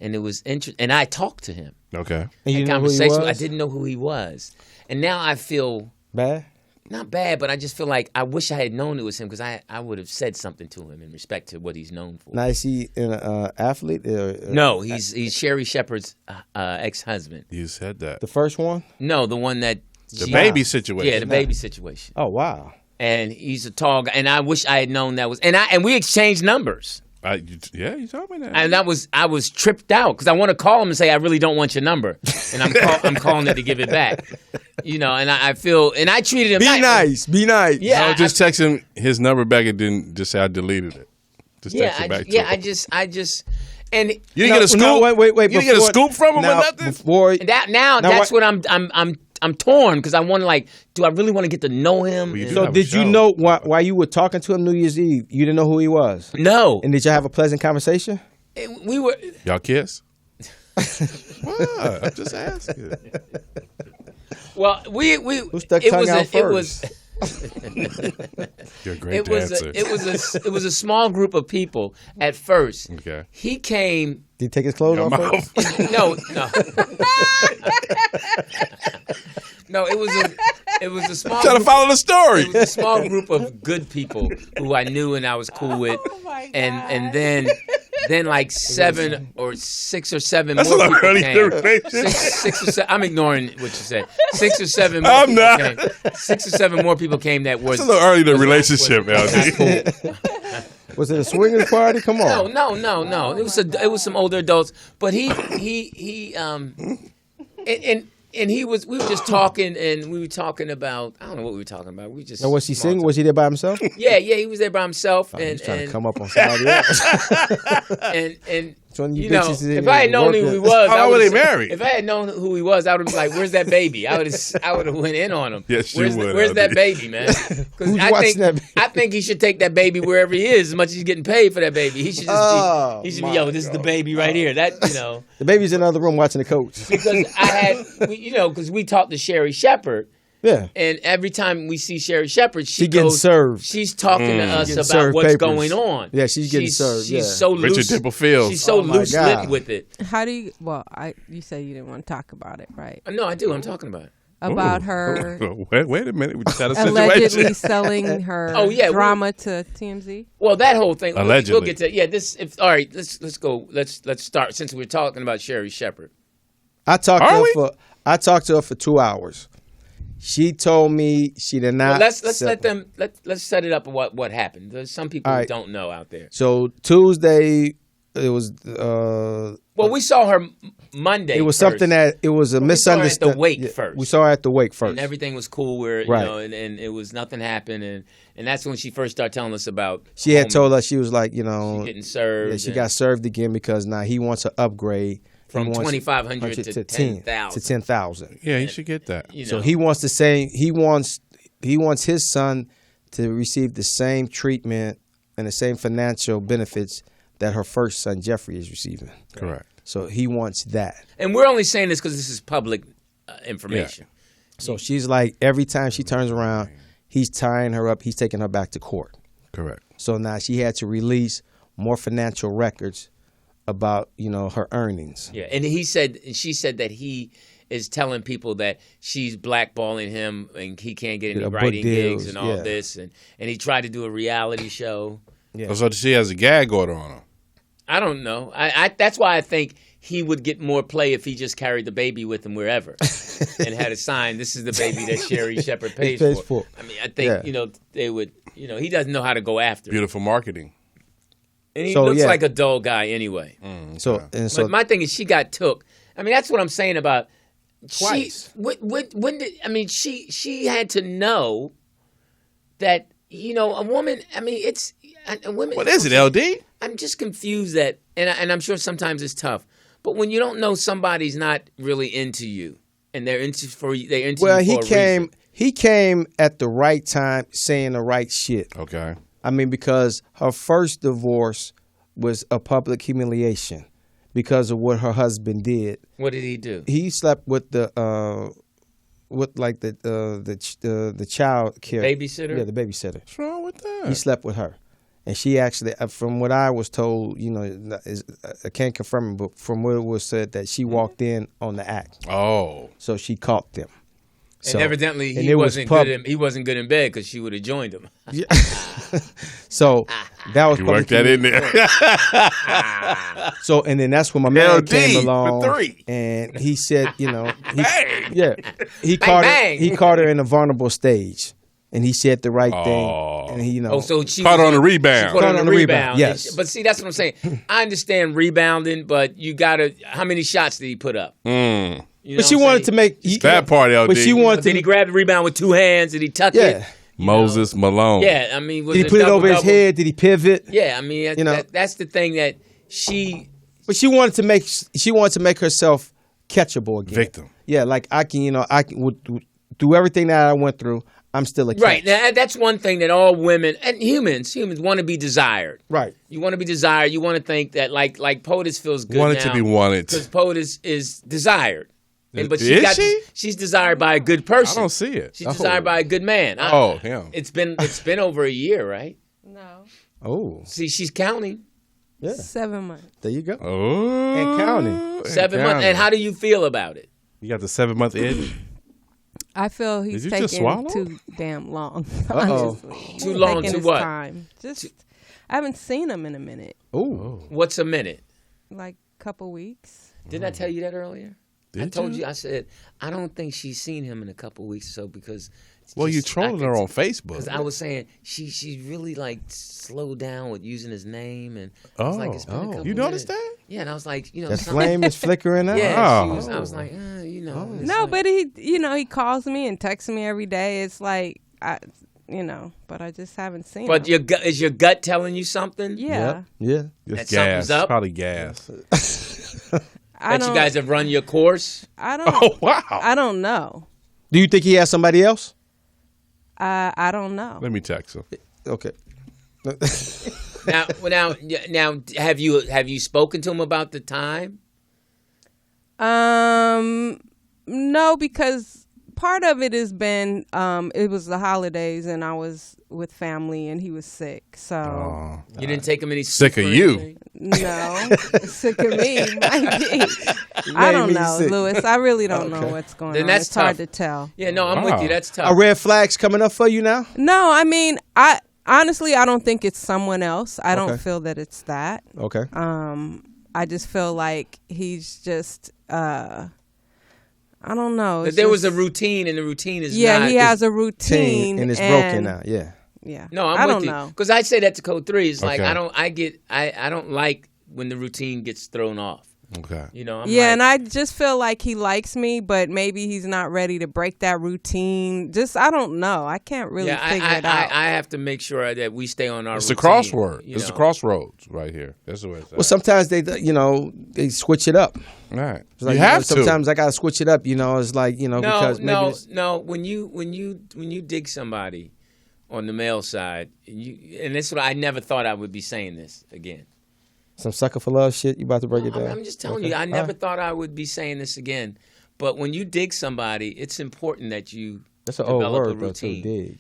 And it was interesting. And I talked to him. And Okay. you Had know who he conversation. was? I didn't know who he was, and now I feel Bad. not bad, but I just feel like I wish I had known it was him because I would have said something to him in respect to what he's known for. Now is he an athlete? No, he's Sherry Shepherd's ex-husband. You said that. The first one? No, the one that The baby situation. yeah, the baby situation. Oh wow. And he's a tall guy, and I wish I had known that was and we exchanged numbers. You told me that. And I was tripped out because I want to call him and say I really don't want your number, and I'm calling it to give it back, And I feel and I treated him. Be nice. Be nice. Yeah, I just text him his number back and didn't just say I deleted it. Just text it back to him. I just and You didn't get a scoop. No, wait. You didn't get a before- scoop from him now, or nothing. Before that's what I'm torn because I want to do I really want to get to know him? Well, you do So have a did you show. know why you were talking to him New Year's Eve? You didn't know who he was, No, and did y'all have a pleasant conversation? we were. Y'all kiss? What? I'm just asking. Well, we Who stuck it tongue was out it was first? You're a great it was dancer. it was a small group of people at first. Okay. He came. Did he take his clothes Your off first? mouth. No. No, it was a small. Trying to group- follow the story. It was a small group of good people who I knew and I was cool with, and then like 7 or 6 or 7 That's more a lot people early came. information. Six or seven. I'm ignoring what you said. 6 or 7 more I'm people not. came. 6 or 7 more people came that was It's a little early in the was not- relationship, was not LD. cool. Was it a swingers party? Come on. No. It was some older adults, but he we were just talking, and we were talking about I don't know what we were talking about. We just Now, was he single? Was he there by himself? Yeah, he was there by himself, and He's trying and, to come up on somebody else. and It's one of you you know, bitches that if I had known work who he at- was, How I were they would've- married? If I had known who he was, I would have been like, "Where's that baby?" I would have went in on him. Yes, you where's would, Where's that LD. baby, man? Because Who's watching that baby? I think he should take that baby wherever he is, as much as he's getting paid for that baby. He should just Oh, he should be, my yo, this is the baby right here. That The baby's in the other room watching the coach. because because we talked to Sherry Shepherd. Yeah. And every time we see Sherry Shepherd, She getting goes, served. She's talking to us Getting about served what's papers. going on. Yeah, she's getting served, She's yeah. so Richard loose. Temple Fields. She's so Oh, my loose God. lipped with it. How do you? Well, you say you didn't want to talk about it, right? No, I do. I'm talking about it. About her Wait a minute. We just had a allegedly situation. selling her Oh, yeah, drama to TMZ. Well, that whole thing. Allegedly. We'll get to this. All right, let's go. Let's start since we're talking about Sherry Shepherd. I talked Are we? to her for 2 hours. She told me she did not. Well, let's sell- let them let's set it up. What happened? There's some people All who right. don't know out there. So Tuesday, It was. Well, we saw her Monday. It was first. something that it was a misunderstanding. We saw her at the wake first. We saw her at the wake first, and everything was cool. Where Right. you know, and it was nothing happened, and that's when she first started telling us about. She had told us she was like, you know, she getting served. Yeah, she got served again because now he wants an upgrade from 2,500 to 10,000. to 10,000. Yeah, you should get that. You know, So he wants the same. He wants his son to receive the same treatment and the same financial benefits that her first son Jeffrey is receiving. Correct. So he wants that. and we're only saying this because this is public information. So she's like, every time she turns around, he's tying her up. He's taking her back to court. Correct. So now she had to release more financial records about, you know, her earnings. Yeah, and she said that he is telling people that she's blackballing him and he can't get any Yeah, book writing deals, gigs and all yeah. this, and he tried to do a reality show. Yeah. So she has a gag order on her. I don't know. I that's why I think he would get more play if he just carried the baby with him wherever and had a sign, "This is the baby that Sherry Shepherd pays for." I mean, I think they would. You know, he doesn't know how to go after it. Beautiful marketing. And he So, looks yeah. like a dull guy anyway. So But my thing is, she got took. I mean, that's what I'm saying about. Twice. When did I mean? She had to know that, you know, a woman. I mean, it's a women. What is it, LD? I'm just confused that, and I'm sure sometimes it's tough. But when you don't know somebody's not really into you, and they're into you for he a came. reason. He came at the right time, saying the right shit. Okay. I mean, because her first divorce was a public humiliation because of what her husband did. What did he do? He slept with the child care Babysitter? Yeah, the babysitter. What's wrong with that? He slept with her, and she actually, from what I was told, you know, I can't confirm it, but from what it was said that she walked in on the act, Oh. so she caught them. And evidently, and he it was wasn't pub- good. He wasn't good in bed because she would have joined him. So that was You worked that in there. So, and then that's when my man LD came for along, 3. and he said, you know, he bang. caught her in a vulnerable stage, and he said the right Oh. thing, and he, you know, Oh, so she Caught was her on a She rebound. caught her on a rebound. yes. But see, that's what I'm saying. I understand rebounding, but you gotta. How many shots did he put up? You know but she what I'm wanted saying? to make That part, LD. but she wanted Did to, he grab the rebound with two hands? Did he tuck yeah. it? Moses Malone. Yeah, I mean, was Did he put it double, over his double? head? Did he pivot? Yeah, I mean, You know. that's the thing that she. But she wanted to make herself catchable again. Victim. Yeah, like I can through everything that I went through, I'm still a catch. Right, now that's one thing that all women and humans want to be desired. Right. You want to be desired. You want to think that like POTUS feels good Wanted now to be wanted. because POTUS is desired. But Is she? She's desired by a good person. I don't see it. She's desired by a good man. Him. It's been over a year, right? No. Oh, See, she's counting. yeah. 7 months. There you go. Oh. And counting. 7 months. And how do you feel about it? You got the 7-month itch? I feel he's Did you just taking swallow? too damn long. Uh-oh. Honestly. Too long Taking to his what? Time. Just I haven't seen him in a minute, Oh. What's a minute? like couple weeks. Didn't I tell you that earlier? I Did told you? you. I said I don't think she's seen him in a couple weeks or so because. Well, you just- trolling I her could- on Facebook. Because I was saying she really like slowed down with using his name and I was like, it's been a couple You noticed minutes. that? Yeah, and I was like, you know, That something- flame is flickering out. Yeah, Oh. I was like, you know, it's No, like- but he calls me and texts me every day. It's like but I just haven't seen But him. is your gut telling you something? Yeah. Yeah. It's That gas. something's up? Probably gas. I That you don't. guys have run your course? I don't. Oh, wow. I don't know. Do you think he has somebody else? I don't know. Let me text him. Okay. Now, have you spoken to him about the time? No, because part of it has been it was the holidays and I was with family and he was sick, so You didn't take him any Sick of soup or you. anything? no, sick of me might be. I don't me know, sick. Louis. I really don't know what's going Then on. that's It's hard tough. to tell. Yeah, no, I'm Wow. with you. That's tough. Are red flags coming up for you now? No, I mean, I honestly I don't think it's someone else. I don't Okay. feel that it's that. Okay. I just feel like he's just I don't know. But It's there was a just- routine, and the routine is Yeah, not. he has a routine And it's broken now. Yeah. Yeah. No, I'm I with don't you know. because I say that to Code 3. It's like Okay. I don't like when the routine gets thrown off. Okay. You know, and I just feel like he likes me, but maybe he's not ready to break that routine. Just, I don't know. I can't really figure it out. I have to make sure that we stay on our It's routine. a crossword. You It's know? a crossroads right here. That's the way it's at. Well, sometimes they switch it up. All right. It's like, you have to. Sometimes I gotta switch it up. It's like because maybe No. When you dig somebody on the male side, and this is what I never thought I would be saying this again. some sucker for love shit. You about to break it down? I'm just telling you, I never thought I would be saying this again. But when you dig somebody, it's important that you That's an old develop word a though. routine. Dig.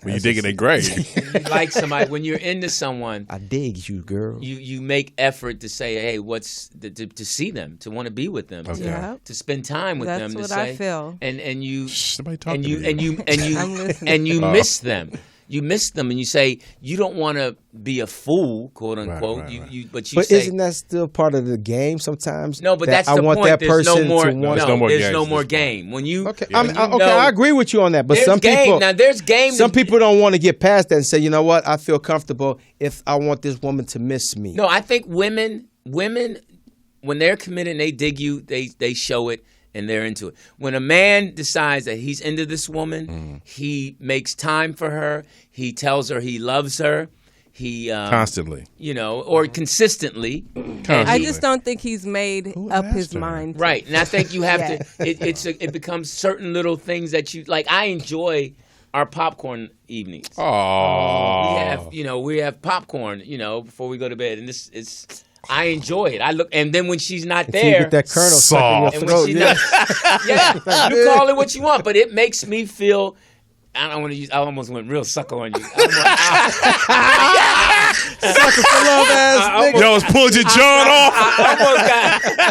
When you digging a grave. You like somebody, when you're into someone, I dig you, girl. you make effort to say, hey, to see them, to want to be with them, Okay. Yeah. to spend time with That's them. what to say, I feel. And you Somebody talking and you to and you I'm listening. and you miss them. You miss them, and you say you don't want to be a fool, quote unquote. Right. But you But say, isn't that still part of the game sometimes? no, but that that's I the want point. that There's person no more. to want. There's no more there's games no at more this point. game. When you Okay, when you know- I agree with you on that. But there's some game. people Now there's game. Some people don't want to get past that and say, you know what? I feel comfortable if I want this woman to miss me. No, I think women when they're committed and they dig you, they show it and they're into it. When a man decides that he's into this woman, he makes time for her. He tells her he loves her. He Constantly. or consistently. I just don't think he's made up asked his her? mind. Right, and I think you have Yeah. to. It becomes certain little things that you like. I enjoy our popcorn evenings. Oh. We have popcorn. Before we go to bed, and this is. I enjoy it. I look, and then when she's not Until you there, get that kernel stuck in and your when throat. she's Yeah. not, you call it what you want, but it makes me feel. I don't want to use. I almost went real sucker on you. Sucker for love ass nigga. You almost pulled your jaw off.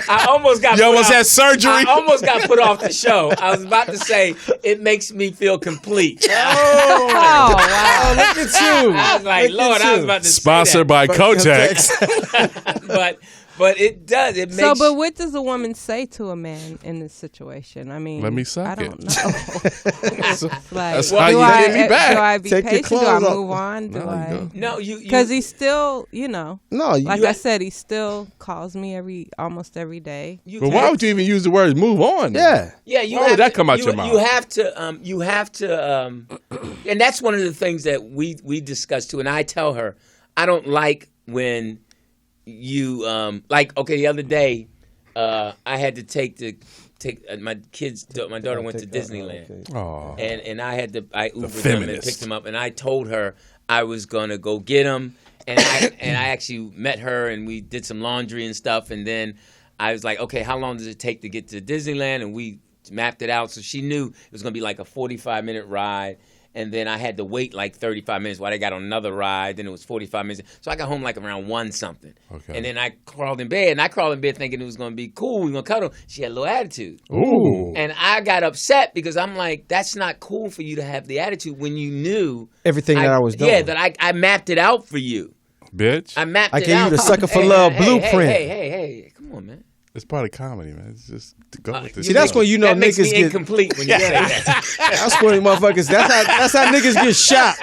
I almost got. You put almost off- had surgery. I almost got put off the show. I was about to say it makes me feel complete. Oh, wow. Oh, look at you. I was like, Look Lord, at I was you. about to Sponsored by Kotex. but it does. It makes. So, but what does a woman say to a man in this situation? I mean, Let me suck I don't it. know. Like, That's how you get me back. Do I be Take your patient? Do I clothes off. move on? Do No, you I? don't. No, you Because he still, No, like I said, he still calls me almost every day. But why would you even use the word move on? yeah. Yeah, you Why have would that to- come out you, your mouth? You have to, and that's one of the things that we discuss too. And I tell her, I don't like when you okay. The other day, I had to take my daughter went to Disneyland, Oh. and I had to I Ubered them and feminist. picked them up, and I told her I was gonna go get them, and I actually met her and we did some laundry and stuff, and then I was like, okay, how long does it take to get to Disneyland? And we mapped it out, so she knew it was gonna be like a 45-minute ride. And then I had to wait like 35 minutes while they got on another ride. Then it was 45 minutes. So I got home like around 1-something. Okay. And then I crawled in bed. And I crawled in bed thinking it was going to be cool. We were going to cuddle. She had a little attitude. Ooh. And I got upset because I'm like, that's not cool for you to have the attitude when you knew. Everything that I was doing. Yeah, that I mapped it out for you. Bitch. I mapped I it gave you out. the sucker for love blueprint. Hey. Come on, man. It's part of comedy, man. It's just to go with this. See, that's when you know that makes niggas me get. incomplete when you say that. That's when motherfuckers. That's how niggas get shot.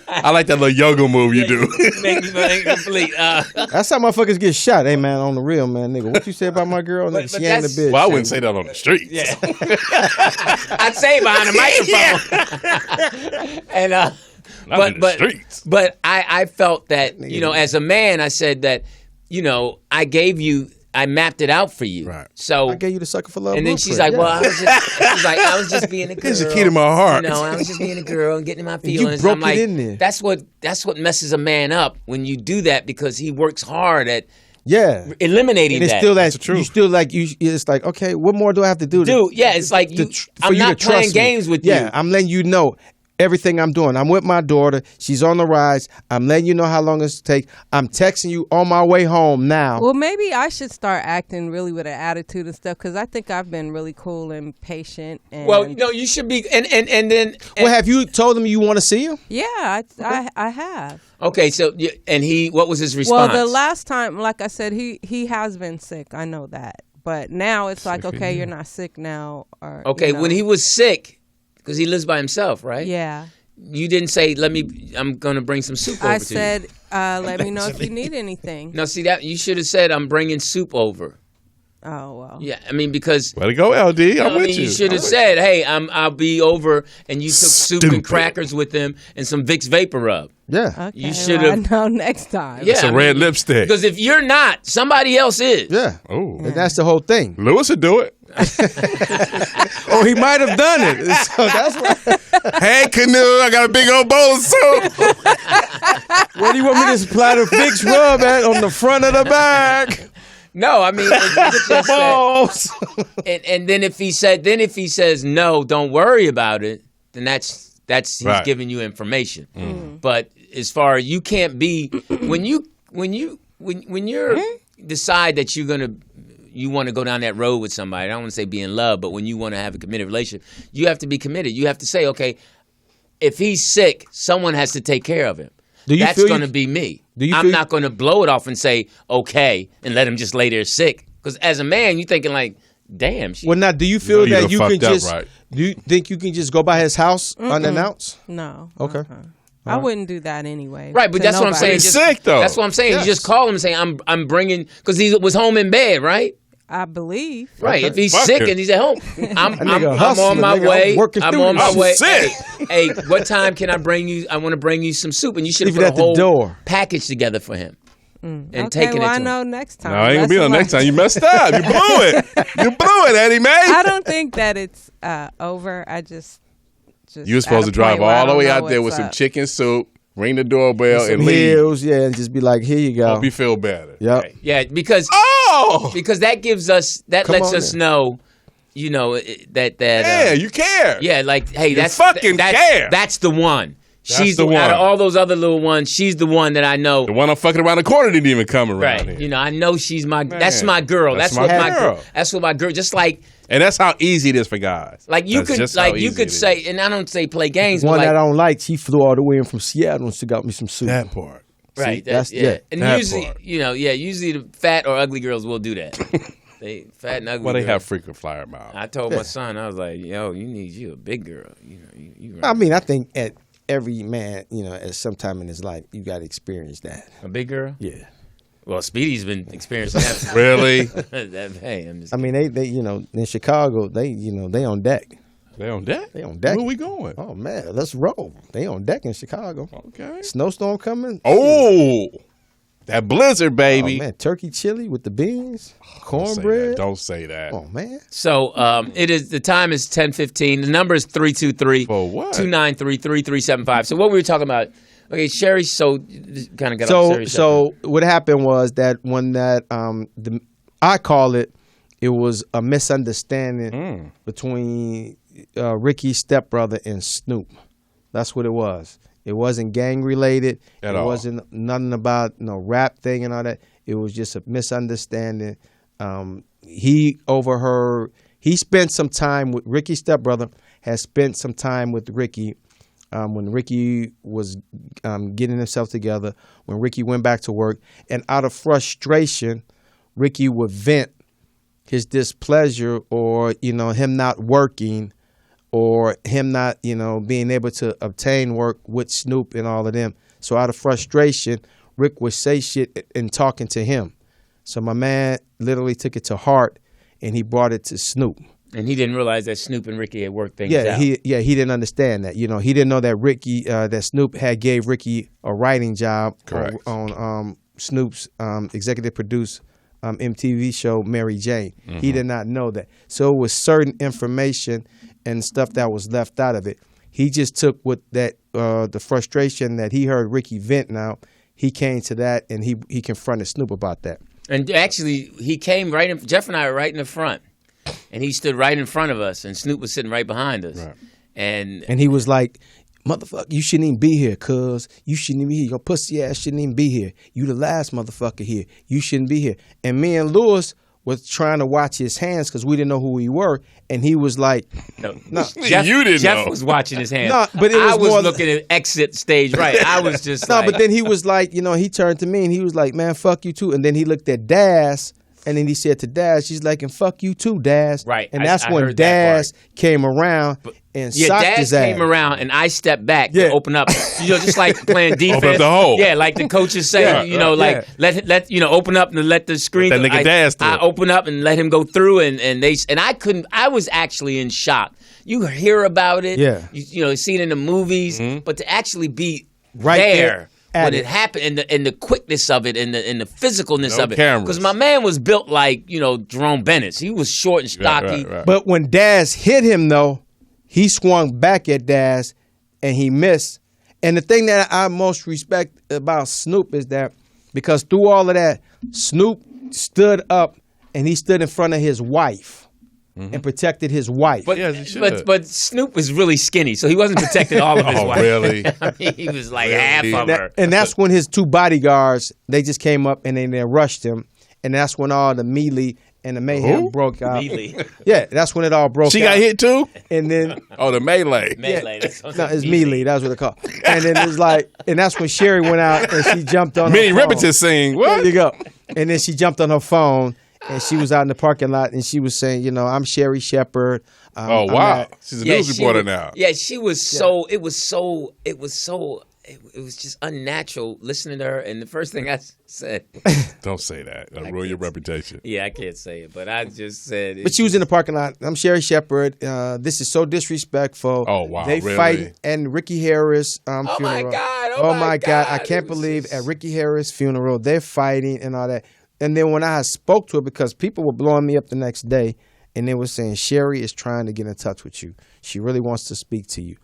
I like that little yoga move you do. Make me incomplete. That's how motherfuckers get shot. Hey man, on the real man, nigga. What you say about my girl? But Nigga, she ain't a that's- bitch. Well, I wouldn't say that on the streets. Yeah. I'd say behind a microphone. And Not in the streets. but I felt that, as a man, I said that, I mapped it out for you. Right. So I gave you the sucker for love. and then she's blueprint, like, yeah. I was just being a girl. Here's the key to my heart. I was just being a girl and getting in my you feelings. broke I'm like, it in there. that's what messes a man up when you do that, because he works hard at Yeah. eliminating And it's that. still that That's the truth. you still like you. It's like, okay, what more do I have to do? Dude, yeah, it's like I'm not playing games with you. Yeah, I'm letting you know everything I'm doing. I'm with my daughter. She's on the rise. I'm letting you know how long it's take. I'm texting you on my way home now. Well, maybe I should start acting really with an attitude and stuff, because I think I've been really cool and patient. And Well, you should be, and then. Well, have you told him you want to see him? yeah, I have. Okay, so and what was his Well, response? the last time, like I said, he has been sick. I know that, but now it's like, okay, you're not sick now. Or Okay, when he was sick, because he lives by himself, right? yeah. You didn't say, I'm going to bring some soup over I to said, you. let me know if you need anything. No, see, that you should have said, I'm bringing soup over. Oh, well. Yeah, I mean, because... Way to go, LD. I'm with you. You should have said, hey, I'll be over, and you took soup and crackers with them and some Vicks Vapor Rub. Yeah. Okay, You should have... I know next time. Yeah, It's a red lipstick. Because if you're not, somebody else is. Yeah. Oh. And that's the whole thing. Lewis would do it. Or he might have done it. So that's why. Hey, Canoe, I got a big old bowl of soup. Where do you want me to supply the Vicks rub at on the front of the bag? No, I mean, it's just and then if he says no, don't worry about it, then that's he's Right. giving you information. But as far as you can't be when you're decide that you want to go down that road with somebody. I don't want to say be in love, but when you want to have a committed relationship, you have to be committed. You have to say, okay, if he's sick, someone has to take care of him. That's going to be me. I'm not going to blow it off and say, okay, and let him just lay there sick. Because as a man, you're thinking like, damn. Well, now, do you feel that you can just? Right. Do you think you can just go by his house unannounced? No. Okay. I wouldn't do that anyway. Right, but that's what I'm saying. He's sick, though. That's what I'm saying. Yes. You just call him and say, I'm bringing, because he was home in bed, right? I believe. Right. If he's Fuck sick it. and he's at home, I'm nigga on hustling, my nigga. way. I'm working I'm through on this. my way. I'm sick. Hey, what time can I bring you? I want to bring you some soup, and you should have Leave it put a at the whole door. package together for him and Okay, taken well, it I to know him. next time. No, I ain't going to be on Lesson next time. learned. You messed up. You blew it. You blew it, Eddie Mae. I don't think that it's over. I just You were supposed to at a drive point where I all the don't way know out there with what's some up. chicken soup, ring the doorbell, Some and leave. heels, yeah, and just be like, here you go. Hope you feel better. Yep. Yeah, because Oh! that gives us Come lets on us in. know, that Yeah, you care. yeah, like hey, that's fucking care. That's the one. She's the the one. Out of one. all those other little ones, she's the one that I know. The one I'm fucking around the corner didn't even come around Right. here. You know, I know she's my. That's my girl. That's That's, my what girl. That's what my girl. Just like And that's how easy it is for guys. you That's could just how you easy could it is. say, and I don't say play games, One but that like, I don't like, she flew all the way in from Seattle and she got me some soup. that part. right. See, that's yeah. it. And That usually, part. usually the fat or ugly girls will do that. They fat and ugly. Well, they girls. have frequent flyer mouths. I told my son, I was like, yo, you need you a big girl. You know, you I mean, I think at every man, at some time in his life, you got to experience that. a big girl. Yeah. Well, Speedy's been experiencing that. Really? Hey, I'm just. I mean, they in Chicago, they on deck. They on deck? They on deck. Where we going? Oh man, let's roll. They on deck in Chicago. Okay. Snowstorm coming. Oh, that blizzard, baby. Oh man, turkey chili with the beans, Don't say that. cornbread. Don't say that. Oh man, So it is. The time is 10:15. The number is 323 For what? 293 3375. So what we were talking about? Okay, Sherry. So kind of got off Sherry's so what happened was that when I call it was a misunderstanding between Ricky's stepbrother and Snoop. That's what it was. It wasn't gang related. At it all. wasn't nothing about rap thing and all that. It was just a misunderstanding. He overheard. He spent some time with Ricky's stepbrother. Has spent some time with Ricky when Ricky was getting himself together. When Ricky went back to work, and out of frustration, Ricky would vent his displeasure or him not working or him not being able to obtain work with Snoop and all of them. So out of frustration, Rick would say shit and talking to him. So my man literally took it to heart and he brought it to Snoop. And he didn't realize that Snoop and Ricky had worked things Yeah, out. he didn't understand that. He didn't know that Ricky that Snoop had gave Ricky a writing job Correct. on Snoop's executive produced MTV show Mary Jane. He did not know that. So it was certain information and stuff that was left out of it. He just took what that the frustration that he heard Ricky vent out. He came to that and he confronted Snoop about that. And actually, he came right in. Jeff and I were right in the front, and he stood right in front of us, and Snoop was sitting right behind us. Right. And And he was like, motherfucker, you shouldn't even be here, cuz. You shouldn't even be here. Your pussy ass shouldn't even be here. You the last motherfucker here. You shouldn't be here. And me and Lewis was trying to watch his hands because we didn't know who we were. And he was like, no, no. Jeff, You didn't Jeff know. was watching his hands. No, but it was I was more- looking at exit stage right. I was just No, like, but then he was like, he turned to me and he was like, man, fuck you too. And then he looked at Daz and then he said to Daz, she's like, and fuck you too, Daz. Right. And I that's when heard that Daz came around and Yeah, socked Dad his ass. came around and I stepped back Yeah. to open up. Just like playing defense. Open up the hole. Yeah, like the coaches say, Yeah, like let open up and let the screen. Let that nigga dance through. I open up and let him go through, and I couldn't. I was actually in shock. You hear about it, Yeah. You see it in the movies, but to actually be Right there at when it. it happened, and the quickness of it, and the physicalness No of it, cameras. because my man was built like Jerome Bennett. He was short and stocky. Right. But when Daz hit him, though, he swung back at Daz, and he missed. And the thing that I most respect about Snoop is that because through all of that, Snoop stood up, and he stood in front of his wife and protected his wife. But, Yes, he should. but Snoop was really skinny, so he wasn't protecting all of his Oh, wife. really? I mean, he was like Really? half of her. And that's when his two bodyguards, they just came up and they rushed him. And that's when all the melee and the mayhem Who? broke out. Melee. Yeah, that's when it all broke She out. got hit too? And then Oh, the melee. Melee. That's what no, I'm it's saying. melee. That's what it's called. And then it's like, and that's when Sherry went out and she jumped on Minnie her phone. Riperton sing. There What? you go. And then she jumped on her phone and she was out in the parking lot and she was saying, I'm Sherry Shepherd. Oh, I'm wow. at- She's a news she reporter was- now. Yeah, she was so. It was just unnatural listening to her. And the first thing I said, Don't say that. That'll ruin your reputation. yeah, I can't say it, but I just said. But she was in the parking lot. I'm Sherry Shepherd. This is so disrespectful. Oh, wow, They really? fighting and Ricky Harris my funeral. God, Oh my God. I God. can't It was believe just- at Ricky Harris' funeral they're fighting and all that. And then when I spoke to her, because people were blowing me up the next day, and they were saying Sherry is trying to get in touch with you. She really wants to speak to you.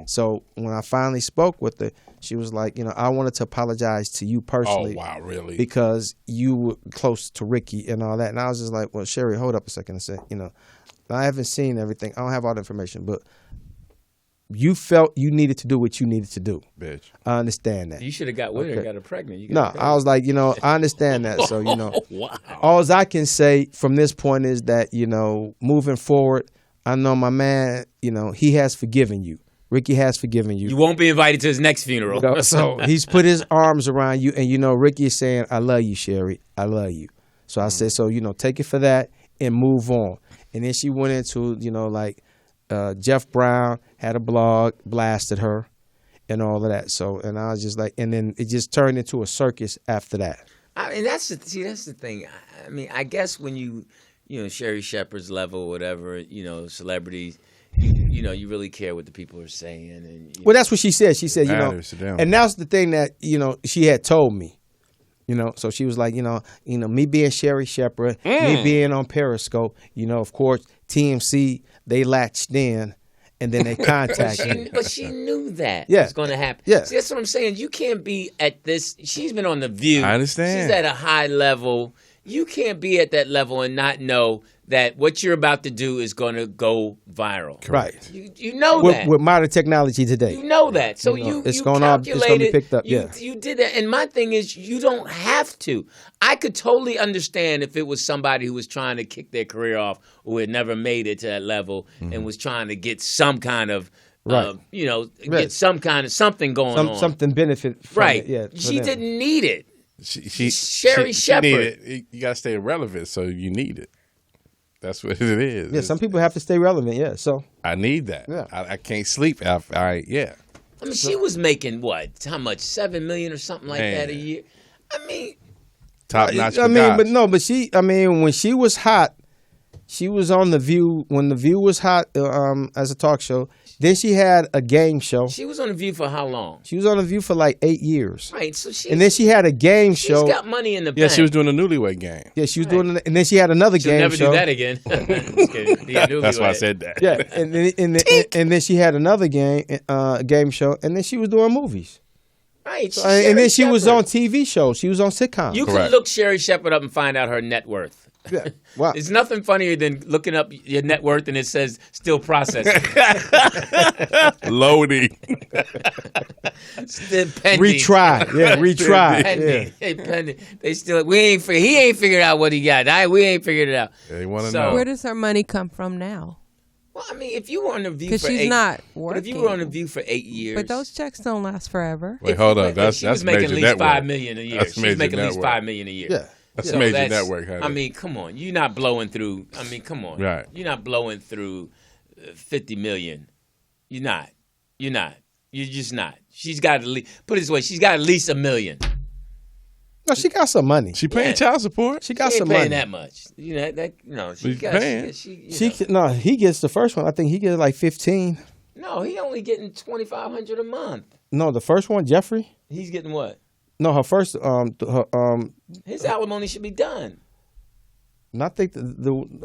So when I finally spoke with her, she was like, I wanted to apologize to you Oh, personally. wow, really? Because you were close to Ricky and all that. And I was just like, well, Sherry, hold up a second and say, I haven't seen everything. I don't have all the information, but you felt you needed to do what you needed to do. Bitch. I understand that. You should have got with her and got her pregnant. You No, got her I was like, I understand that. So, wow. all I can say from this point is that, moving forward, I know my man, he has forgiven you. Ricky has forgiven you. You won't be invited to his next funeral. So he's put his arms around you, and Ricky is saying, "I love you, Sherry. I love you." So I said, "So take it for that and move on." And then she went into, Jeff Brown had a blog, blasted her, and all of that. So, and I was just like, and then it just turned into a circus after that. I mean, that's the thing. I mean, I guess when you Sherry Shepherd's level, whatever, celebrities, you really care what the people are saying. And Well, that's what she said. She said, Matters to them. and that's the thing that she had told me. So she was like, me being Sherry Shepherd, me being on Periscope, of course, TMC, they latched in, and then they contacted me. But she knew that Yeah. was going to happen. Yeah. See, that's what I'm saying. You can't be at this. She's been on The View. I understand. She's at a high level. You can't be at that level and not know that what you're about to do is going to go viral. Right. You know that. With modern technology today. You know that. So it's gonna be picked up, yeah. You did that. And my thing is, you don't have to. I could totally understand if it was somebody who was trying to kick their career off or had never made it to that level and was trying to get some kind of, Right. get some kind of something going on. Something benefit from Right. it. Yeah, for She them. didn't need it. Sherry Sherry Shepherd. You got to stay relevant, so you need it. That's what it is. Yeah, some people have to stay relevant. Yeah, so I need that. Yeah. I can't sleep. Yeah. I mean, she was making what? How much? $7 million or something like Man. that a year. I mean, Top notch. but she. I mean, when she was hot, she was on The View. When The View was hot as a talk show, then she had a game show. she was on The View for how long? She was on The View for like 8 years, Right. So she. and then she had a game she's show. got money in the Yeah, bank. she was doing the newlywed game. Yeah, she was doing, and then she had another She'll game never show. do that again. Just kidding. Be a That's why I newlywed. said that. Yeah, and then she had another game show, and then she was doing movies. Right. she's And then she Sherry was on Shepherd. TV shows. She was on sitcoms. You Correct. can look Sherry Shepherd up and find out her net worth. Yeah. Wow. There's nothing funnier than looking up your net worth and it says still processing. Loading. Still pending. Retry. Yeah, retry. Pending. Yeah. Hey, pending. They still he ain't figured out what he got. We ain't figured it out. They want to So- know. Where does her money come from now? Well, I mean, if you were on The View 'Cause for she's 8 not but if you were on The working. View for 8 years. But those checks don't last forever. Wait, hold up. If That's she was making major at least network. $5 million a year. That's She's major making at least network. $5 million a year. Yeah. That's So major that's- network, honey. I mean, come on. You're not blowing through. I mean, come on. Right. You're not blowing through 50 million You're not. You're not. You're just not. She's got at least, put it this way, she's got at least $1 million. No, she got some money. She paying child support. She got She ain't some paying money. that much. You know that. No, she She's got. paying. No, he gets the first one. I think he gets like 15. No, he only getting $2,500 a month. No, the first one, Jeffrey. He's getting what? No, her first. His alimony should be done. And I think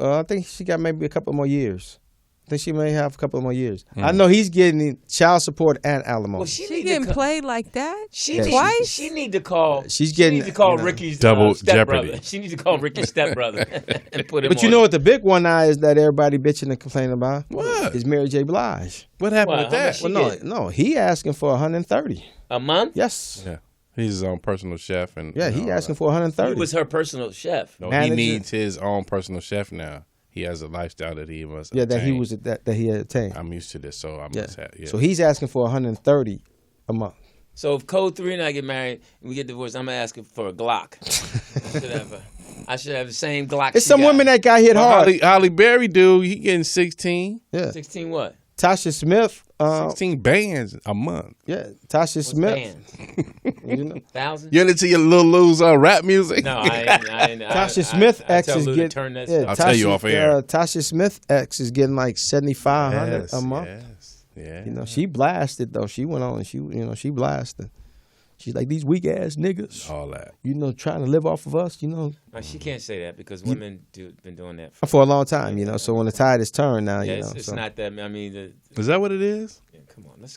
I think she got maybe a couple more years. I think she may have a couple more years. I know he's getting child support and alimony. Well, She getting played like that twice. She need to call. She's getting She need to call Ricky's double stepbrother. jeopardy. She needs to call Ricky's stepbrother and put him. But you on know it. what the big one now is that everybody bitching and complaining about? What? Is Mary J. Blige. What happened Well, with how that? much she Well, get? no, he asking for 130. A month? Yes. Yeah, he's his own personal chef, and Yeah, and he all asking that. for 130. He was her personal chef. No, manager. he needs his own personal chef now. He has a lifestyle that he must. that he attain. was that he had attained. I'm used to this, so I Yeah. must have. Yeah. So he's asking for 130 a month. So if Code 3 and I get married and we get divorced, I'm gonna ask him for a Glock. I should have the same Glock. It's she some got. women that got hit Well, hard. Holly Berry dude, he getting 16. Yeah. 16 what? Tasha Smith. 16 bands a month. Yeah, Tasha What's Smith. bands? You know, 1,000? You into your little Lou's rap music? No, I ain't. Tasha Smith I X tell is Lou to getting. turn that Yeah, stuff. I'll tell you off air. Tasha Smith X is getting like 7,500 a month. Yes. Yeah. You know, she blasted though. She went on and she blasted. She's like, these weak ass niggas. All that. You know, trying to live off of us. You know, No, she can't say that because women been doing that. for a long time. You know, so when the tide is turned now, Yeah, you know, it's so. not that. I mean, Is that what it is? come on, let's.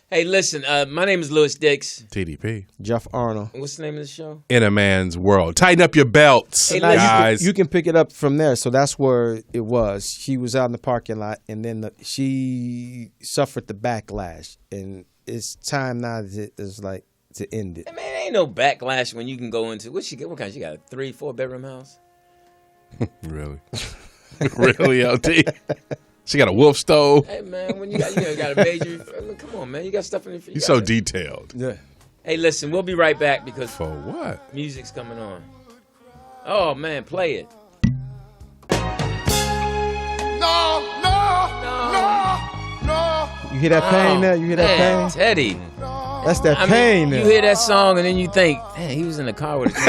Hey, listen. My name is Louis Dix. TDP. Jeff Arnold. What's the name of the show? In a man's world. Tighten up your belts, Hey, Now, guys. you can pick it up from there. So that's where it was. She was out in the parking lot, and then she suffered the backlash, and it's time now to end it. Hey, man, ain't no backlash when you can go into what kind? She got a 3-4 bedroom house. Really? Really, LT? She got a wolf stove. Hey man, when you got a major. I mean, come on, man, you got stuff in the. You're so detailed. Yeah. Hey, listen, we'll be right back because For what? music's coming on. Oh man, play it. You hear that pain there? You hear that Man, pain? Teddy. That's that I pain mean, there. you hear that song and then you think, man, he was in the car with a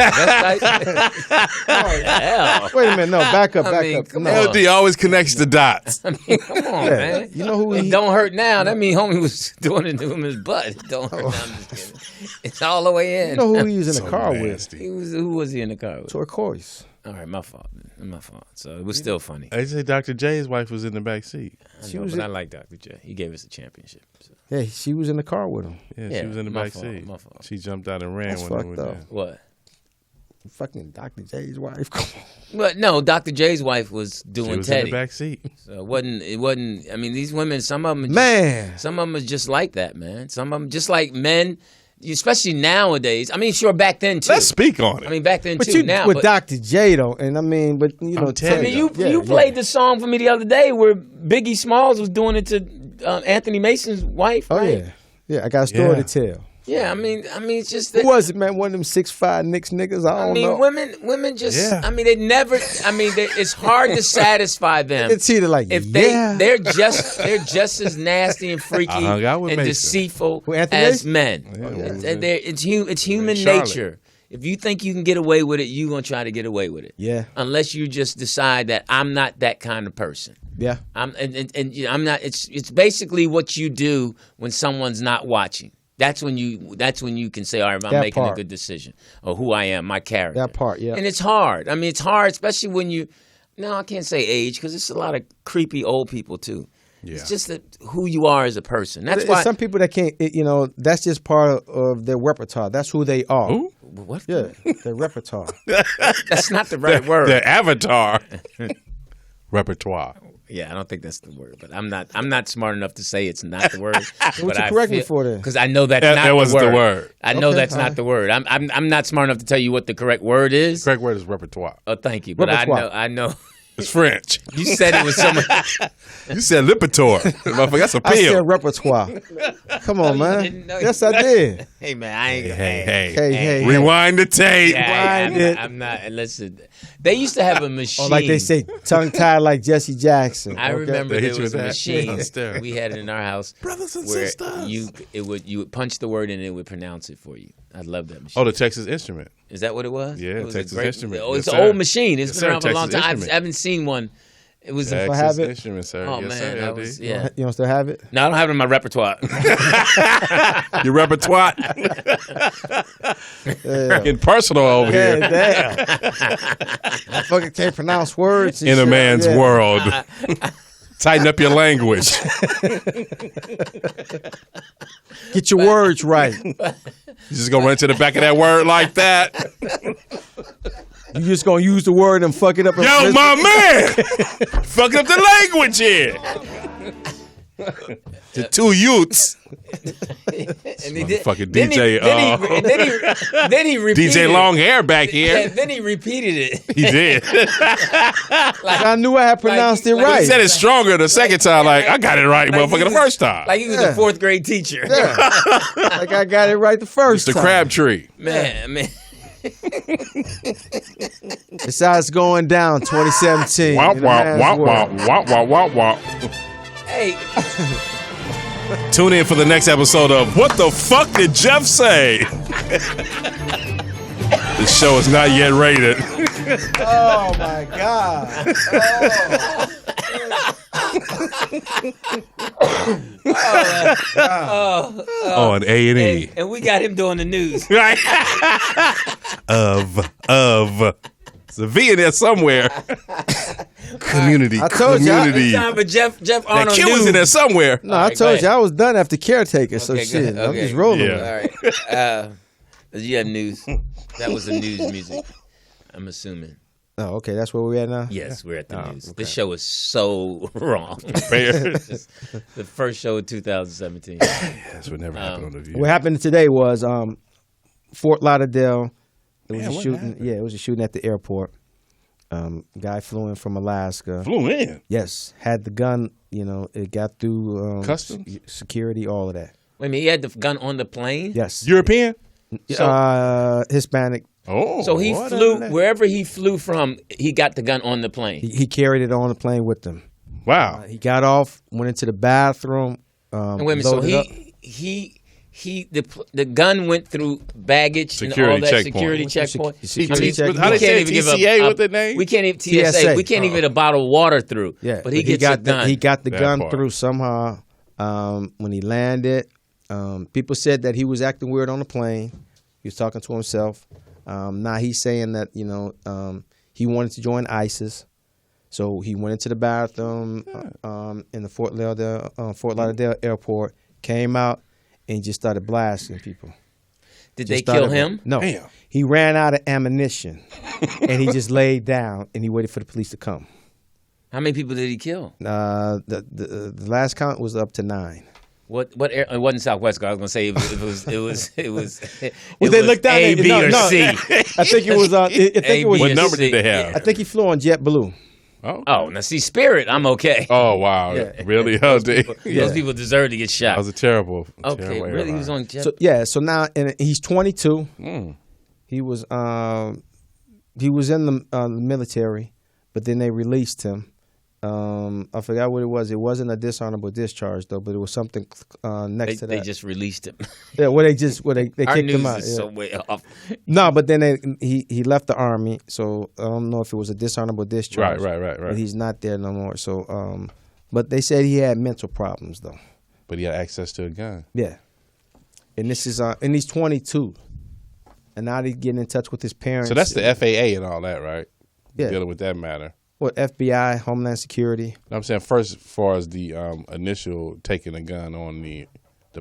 hell. Wait a minute, no, back up. come No. on. LD always connects the dots. I mean, come on, man. You know who It he? don't hurt now. That mean homie was doing it to him in his butt. It don't hurt now. I'm just kidding. It's all the way in. You know who he was in So the car with? nasty. Who was he in the car with? Turquoise. All right, my fault. So it was still funny. They say Dr. J's wife was in the back seat. She But was. I like Dr. J. He gave us a championship. So. Yeah, she was in the car with him. Yeah, Yeah, she was in the my back fault, seat. my fault. She jumped out and ran That's when they fucked were up. there. What? Fucking Dr. J's wife. Come on. But no, Dr. J's wife was She doing was in Teddy. the back seat. So it wasn't. I mean, these women. Some of them. Man. Some of them are just like that, man. Some of them just like men, especially nowadays. I mean, sure, back then too. Let's speak on it. I mean, back then But too. you now, with but, Dr. J though, and I mean, but you know, I'm telling I mean, Teddy, you yeah, played the song for me the other day where Biggie Smalls was doing it to Anthony Mason's wife. Oh right? yeah, yeah. I got a story Yeah. to tell. Yeah. I mean, it's just that. Who was it, man? One of them 6'5" Knicks niggas. I don't know. women just. Yeah. I mean, they never. I mean, it's hard to satisfy them. It's either like If yeah. they're just as nasty and freaky I hung out with and Mason. deceitful Who, Anthony as Mason? men. Yeah, It's human Charlotte. nature. If you think you can get away with it, you're gonna try to get away with it. Yeah, Unless you just decide that I'm not that kind of person. yeah. I'm I'm not. It's basically what you do when someone's not watching. That's when you can say, all right, I'm That making a part. good decision, or who I am, my character. That part, yeah. And it's hard. I mean, it's hard, especially when you. No, I can't say age because it's a lot of creepy old people too. Yeah. It's just that who you are as a person. That's It's why. some people that can't. You know, that's just part of their repertoire. That's who they are. Who? What? Yeah, their repertoire. That's not the right word. The avatar repertoire. Yeah, I don't think that's the word, but I'm not smart enough to say it's not the word. What you correct me for then? Because I know that's That not wasn't the the word. word. I know Okay, that's all not right. the word. I'm not smart enough to tell you what the correct word is. Correct word is repertoire. Oh, thank you. But Repertoire. I know. It's French. You said it was someone. You said lipitor. Motherfucker, that's a I pill. said repertoire. Come on, man. didn't know Yes, you- I did. Hey man, I ain't. Hey. Hey, hey, Rewind the tape. Yeah, Rewind it. I'm not. Listen, They used to have a machine. Or like they say, tongue tied like Jesse Jackson. I remember They there hit you was with a that? machine Yeah. we had it in our house, Brothers and where sisters. you would punch the word in and it would pronounce it for you. I love that machine. Oh, the Texas Instrument. Is that what it was? Yeah, it was Texas a great, Instrument. Oh, it's Yes, an sir. old machine. It's Yes, been sir. around for a long Texas time. I Instrument. haven't seen one. It was Texas have it? Instrument, sir. oh yes, man, sir, that LD. was yeah. You don't still have it? No, I don't have it in my repertoire. Your repertoire. Getting personal over Yeah, here. damn. I fucking can't pronounce words. and In a shit. man's Yeah. world. Tighten up your language. Get your words right. You just gonna run to the back of that word like that. You just gonna use the word and fuck it up. Yo, my man! Fucking up the language here. The two youths. And he Motherfucking then DJ, then he repeated DJ it. Long Hair back here. And then he repeated it. He did. I knew I had pronounced it like- He right. said it stronger the second time. Like, I got it right, motherfucker, the first time. Like he was Yeah. a fourth grade teacher. Like I got it right the first The time. Crabtree. Man. It's how it's going down 2017. Womp, in a womp, man's womp, world. womp, womp, womp, womp, womp. Hey, Tune in for the next episode of What the Fuck Did Jeff Say? The show is not yet rated. Oh my God. On A&E. and we got him doing the news. Right? Of. It's a V in there somewhere. Community. I told you, community. Time for Jeff That Arnold kid was news. in there somewhere. No, I right, told go you I was done after caretaker. So Okay, go shit, ahead. I'm Okay. just rolling. Yeah. with it. All right. You have news. That was the news music. I'm assuming. Oh, okay, that's where we're at now. Yes, we're at the news. okay. This show is so wrong. The first show of 2017. That's what never happened on The View. What happened today was Fort Lauderdale. It was Man, a what shooting. happened? Yeah, it was a shooting at the airport. Guy flew in from Alaska. Flew in. Yes, had the gun. You know, it got through Customs? security, all of that. Wait a minute, he had the gun on the plane? Yes, European? Hispanic. Oh. So he what flew, is that? wherever he flew from, he got the gun on the plane. He carried it on the plane with him. Wow. He got off, went into the bathroom. And wait a minute, so loaded up. the gun went through baggage Security and all that securment. security checkpoint. Security How checkpoint. they We say can't even give TCA with the name? We can't even TSA. TSA. We can't even get a bottle of water through. Yeah, but he he gets got a gun. he got the That gun part. through somehow. When he landed, people said that he was acting weird on the plane. He was talking to himself. Now he's saying that he wanted to join ISIS, so he went into the bathroom in the Fort Lauderdale airport. Came out and just started blasting people. Did Just they kill started- him? No. Damn. He ran out of ammunition, and he just laid down and he waited for the police to come. How many people did he kill? The last count was up to 9. What air, it wasn't Southwest. I was gonna say it was. Well, they looked down A, at- B, no, or no. C. I think it was. I think it was. A, B, What or number C. did they have? I think he flew on JetBlue. Oh, Now see, Spirit, I'm okay. Oh, wow. Yeah. Really? Oh, they- Those people deserve to get That shot. was a terrible, Okay, terrible really, he was airline. on jet. So now and he's 22. Mm. He was in the military, but then they released him. I forgot what it was. It wasn't a dishonorable discharge though, but it was something next to that. They just released him. Yeah, they Our kicked news him out. is Yeah. so way off. No, but then he left the army, so I don't know if it was a dishonorable discharge. Right. But he's not there no more. So, but they said he had mental problems though. But he had access to a gun. Yeah, and this is and he's 22, and now he's getting in touch with his parents. So that's the FAA and all that, right? Yeah. Dealing with that matter. What FBI, Homeland Security. I'm saying first, as far as the initial taking a gun on the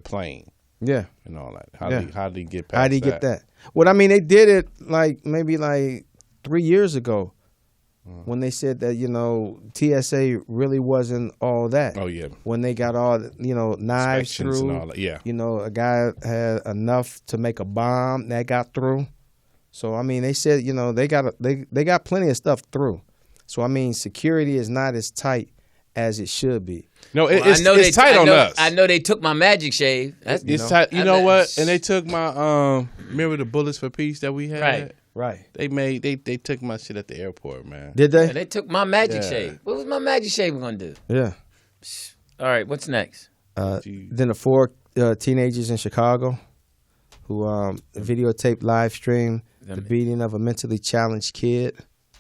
plane Yeah. and all that. Yeah. How did he get past How did he get that? Well, I mean, they did it maybe 3 years ago when they said that, TSA really wasn't all that. Oh, yeah. When they got all, knives Inspections through. and all that, yeah. A guy had enough to make a bomb that got through. So, I mean, they said, they got plenty of stuff through. So, I mean, security is not as tight as it should be. No, Well, it's tight on us. I know they took my magic shave. That's, It's tight. You know what? And they took my remember the Bullets for Peace that we had? Right. Right. They took my shit at the airport, man. Did they? And they took my magic Yeah. shave. What was my magic shave going to do? Yeah. All right, what's next? Then the 4 teenagers in Chicago who videotaped live stream the beating of a mentally challenged kid.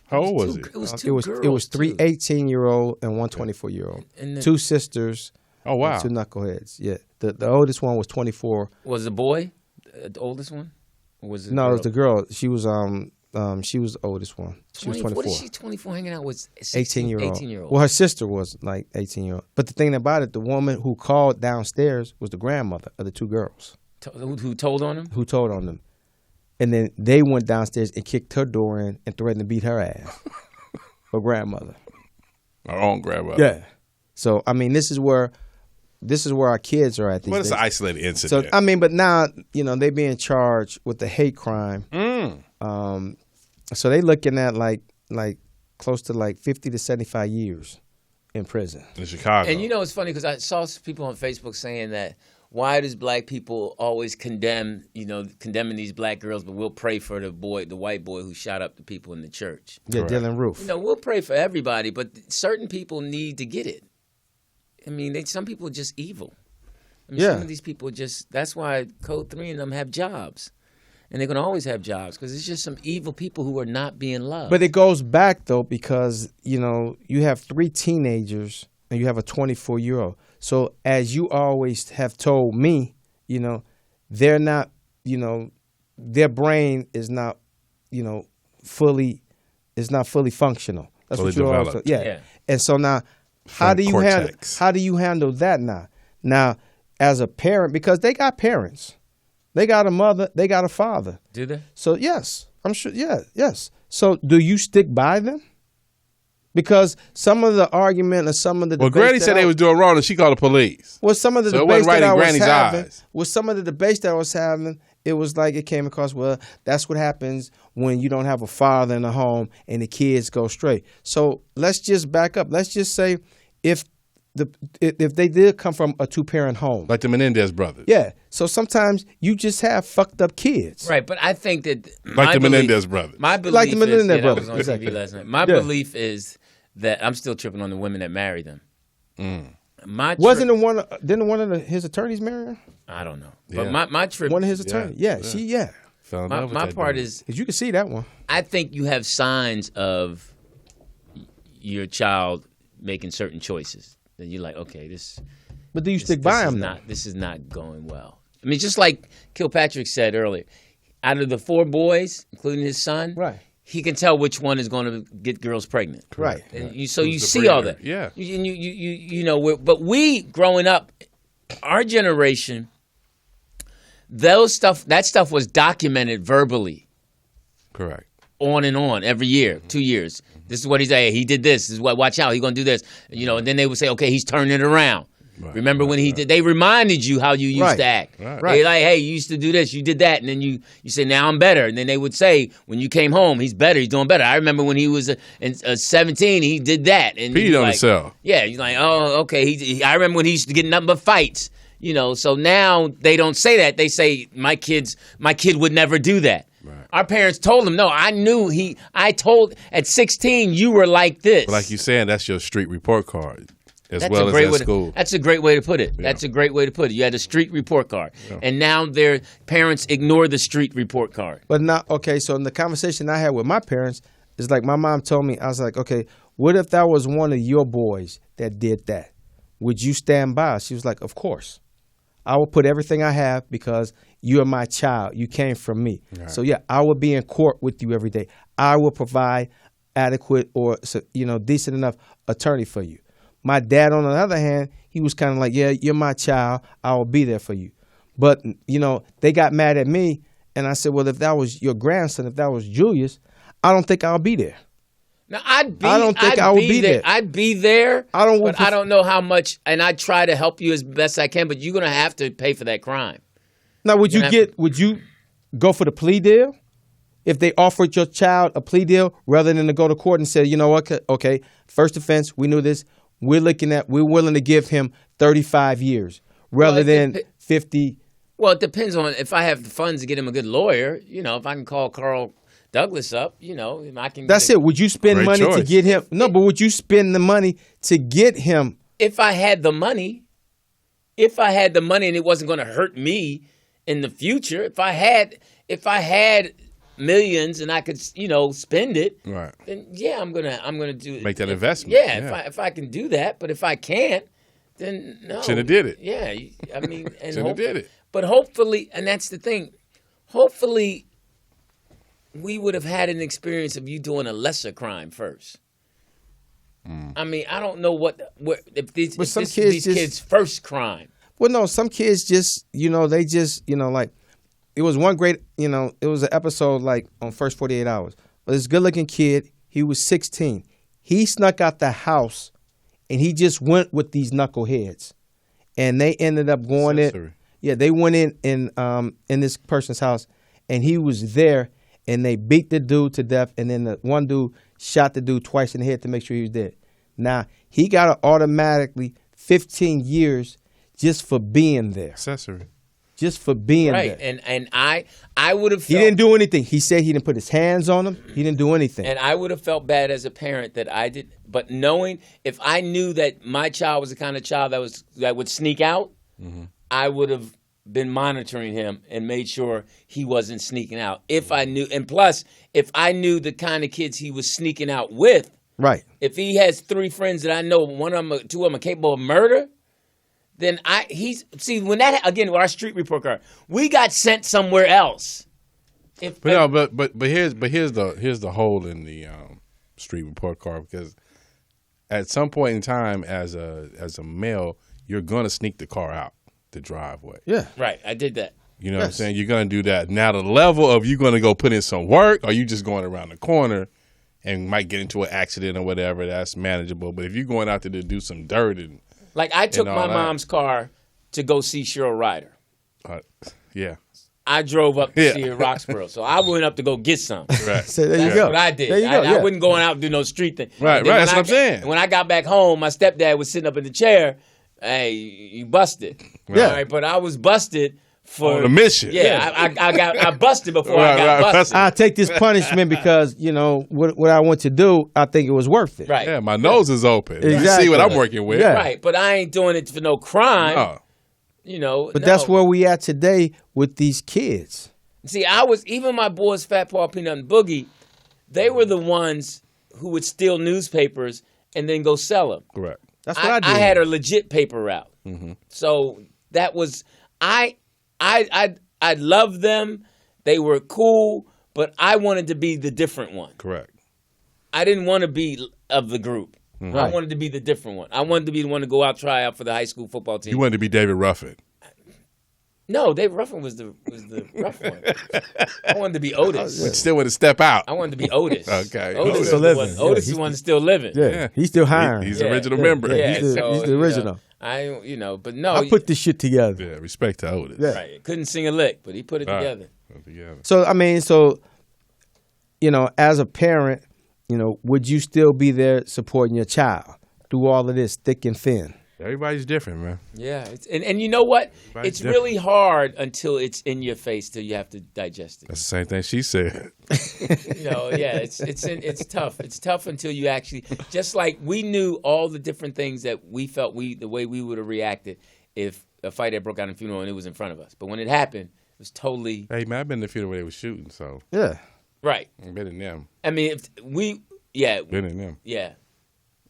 How old was It it? was two girls. It was 3 too. 18-year-old and one 24-year-old. And the- 2 sisters. Oh, wow. And 2 knuckleheads. Yeah. The oldest one was 24. Was the boy the oldest one? Or was it No, girl? it was the girl. She was the oldest one. She was 24. What is she 24 hanging out with? 18-year-old. 18-year-old. Well, her sister was like 18-year-old. But the thing about it, the woman who called downstairs was the grandmother of the 2 girls Who told on him? who told on them. And then they went downstairs and kicked her door in and threatened to beat her ass. Her grandmother. Our own grandmother. Yeah. So I mean, this is where our kids are at these Well, it's days. an isolated So incident. I mean, but now they being charged with the hate crime. So they looking at like close to like 50 to 75 years in prison. in Chicago. And it's funny because I saw some people on Facebook saying that why does black people always condemning these black girls, but we'll pray for the white boy who shot up the people in the church. Yeah, Correct. Dylan Roof. We'll pray for everybody, but certain people need to get it. I mean, some people are just evil. I mean, Yeah. some of these people that's why Code 3 and them have jobs. And they're going to always have jobs because it's just some evil people who are not being loved. But it goes back though because you have 3 teenagers and you have a 24-year-old. So as you always have told me, they're not, their brain is not, fully functional. That's Fully what you always developed. yeah. Yeah. And so now, how do you cortex. handle that now? Now, as a parent, because they got parents, they got a mother, they got a father. Do they? So yes, I'm sure. Yeah, yes. So do you stick by them? Because some of the argument or some of the well, debates Granny that said I- they was doing wrong, and she called the police. well, some of the So it debates wasn't right that in I was Granny's having, eyes. with some of the debates that I was having, it was like it came across. Well, that's what happens when you don't have a father in the home and the kids go straight. So let's just back up. Let's just say if they did come from a 2-parent home, Like the Menendez brothers. yeah. So sometimes you just have fucked up kids. Right, but I think that Like the Menendez brothers. My belief Like the Menendez is, brothers, I was on exactly. TV last night. My Yeah. belief is that I'm still tripping on the women that marry them. My Wasn't it one? Didn't one of his attorneys marry her? I don't know, Yeah. but my trip. One of his attorneys. Yeah, she. Yeah. Fell in love with my that part dude. is, 'Cause you can see that one. I think you have signs of your child making certain choices. That you're like, okay, this. But do you this- stick by this him? is though? not. This is not going well. I mean, just like Kilpatrick said earlier, out of the 4 boys, including his son, Right. he can tell which one is going to get girls pregnant. Right. And you Who's the see all breeder? that. Yeah. But we growing up, our generation, that stuff was documented verbally Correct. on and on every year, 2 years. This is what he's saying. He did this. This is what. Watch out. He's going to do this. And then they would say, okay, he's turning it around. Right, Remember when he did? They reminded you how you used Right, to act. right. They like, hey, you used to do this, you did that, and then you say, now I'm better. And then they would say, when you came home, he's better, he's doing better. I remember when he was 17, he did that, and Peed you're on like, himself. Yeah, you're like, oh, okay. I remember when he used to get nothing but fights. So now they don't say that. They say my kid would never do that. Right. Our parents told him, no, I told at 16 you were like this. But like you're saying, that's your street report card as That's well a great as way at school. That's a great way to put it. Yeah. That's a great way to put it. You had a street report card, and now their parents ignore the street report card. But not okay. So in the conversation I had with my parents, it's like my mom told me, I was like, okay, what if that was one of your boys that did that? Would you stand by? She was like, of course. I will put everything I have because you're my child. You came from me. Right. So yeah, I will be in court with you every day. I will provide adequate or decent enough attorney for you. My dad, on the other hand, he was kind of like, yeah, you're my child. I will be there for you. But, they got mad at me. And I said, well, if that was your grandson, if that was Julius, I don't think I'll be there. Now I don't think I would be there. I'd be there. I don't- But I don't know how much, and I try to help you as best I can. But you're gonna have to pay for that crime. Now, would You're would you go for the plea deal? If they offered your child a plea deal rather than to go to court and say, you know what, okay, first offense, we knew this. We're willing to give him 35 years rather than 50. Well, it depends on if I have the funds to get him a good lawyer. If I can call Carl Douglas up, I can. That's it. Would you spend Great money to choice. get him? No, but would you spend the money to get him? If I had the money, and it wasn't going to hurt me in the future, if I had millions and I could, spend it, Right. then yeah, I'm gonna do it. Make that investment. Yeah, if I can do that, but if I can't, then no. Should have did it. Yeah, I mean, and Should have did it. But hopefully, and that's the thing, hopefully, we would have had an experience of you doing a lesser crime first. I mean, I don't know if these But some this kids these just- kids' first crime. Well, no, some kids just, they just, like, it was one great, it was an episode like on First 48 Hours. But this good-looking kid, he was 16. He snuck out the house, and he just went with these knuckleheads, and they ended up going in. Yeah, they went in this person's house, and he was there, and they beat the dude to death, and then the one dude shot the dude twice in the head to make sure he was dead. Now he got automatically 15 years just for being there. Accessory. Just for being Right, there. and I would have. He didn't do anything. He said he didn't put his hands on him. He didn't do anything. And I would have felt bad as a parent that I did. But knowing if I knew that my child was the kind of child that would sneak out, I would have been monitoring him and made sure he wasn't sneaking out. If I knew, and plus, if I knew the kind of kids he was sneaking out with, Right. if he has 3 friends that I know, 2 of them are capable of murder, then when that again with our street report card, we got sent somewhere else. But here's the hole in the street report card, because at some point in time, as a male, you're gonna sneak the car out the driveway. Yeah. Right, I did that. You know what I'm saying? You're gonna do that. Now the level of you gonna go put in some work, or you just going around the corner and might get into an accident or whatever, that's manageable. But if you're going out there to do some dirt and Like I took all my that. mom's car to go see Cheryl Ryder. yeah, I drove up to Yeah. see her in Roxborough, so I went up to go get some. right. So there you That's go. what I did. There you go. I wasn't going out and do no street thing. Right, And then right, when that's what I'm saying. When I got back home, my stepdad was sitting up in the chair. Hey, you busted. Yeah. All right, but I was busted for On a mission. Yeah, I busted before I Right, got right, busted. I take this punishment because, what I want to do, I think it was worth it. Right. Yeah, my nose is open. You Exactly. see what I'm working with. Yeah. Right, but I ain't doing it for no crime. No. But that's where we at today with these kids. See, even my boys, Fat Paul, Peanut, and Boogie, they were the ones who would steal newspapers and then go sell them. Correct. That's what I did. I had a legit paper route. So that was I loved them. They were cool, but I wanted to be the different one. Correct. I didn't want to be of the group. I Right. wanted to be the different one. I wanted to be the one to go out try out for the high school football team. You wanted to be David Ruffin. No, Dave Ruffin was the rough one. I wanted to be Otis. But still want to step out. I wanted to be Otis. Okay. Otis Still is the living. one. Yeah, Otis is he's the one that's still living. Yeah. He's still hiring. He's Yeah. the original member. Yeah. He's the original. But no, I put this shit together. Yeah, respect to Otis. Yeah. right. Couldn't sing a lick, but he put it All right. together. Put together. So, as a parent, would you still be there supporting your child through all of this thick and thin? Everybody's different, man. Yeah, and you know what? Everybody's It's different. really hard until it's in your face till you have to digest it. That's the same thing she said. Yeah, it's tough. It's tough until you actually, just like we knew all the different things that we felt the way we would have reacted if a fight had broke out in a funeral and it was in front of us. But when it happened, it was totally Hey, man, I've been in the funeral where they was shooting, so Yeah. right. I've been in them. I mean, Been in them. yeah.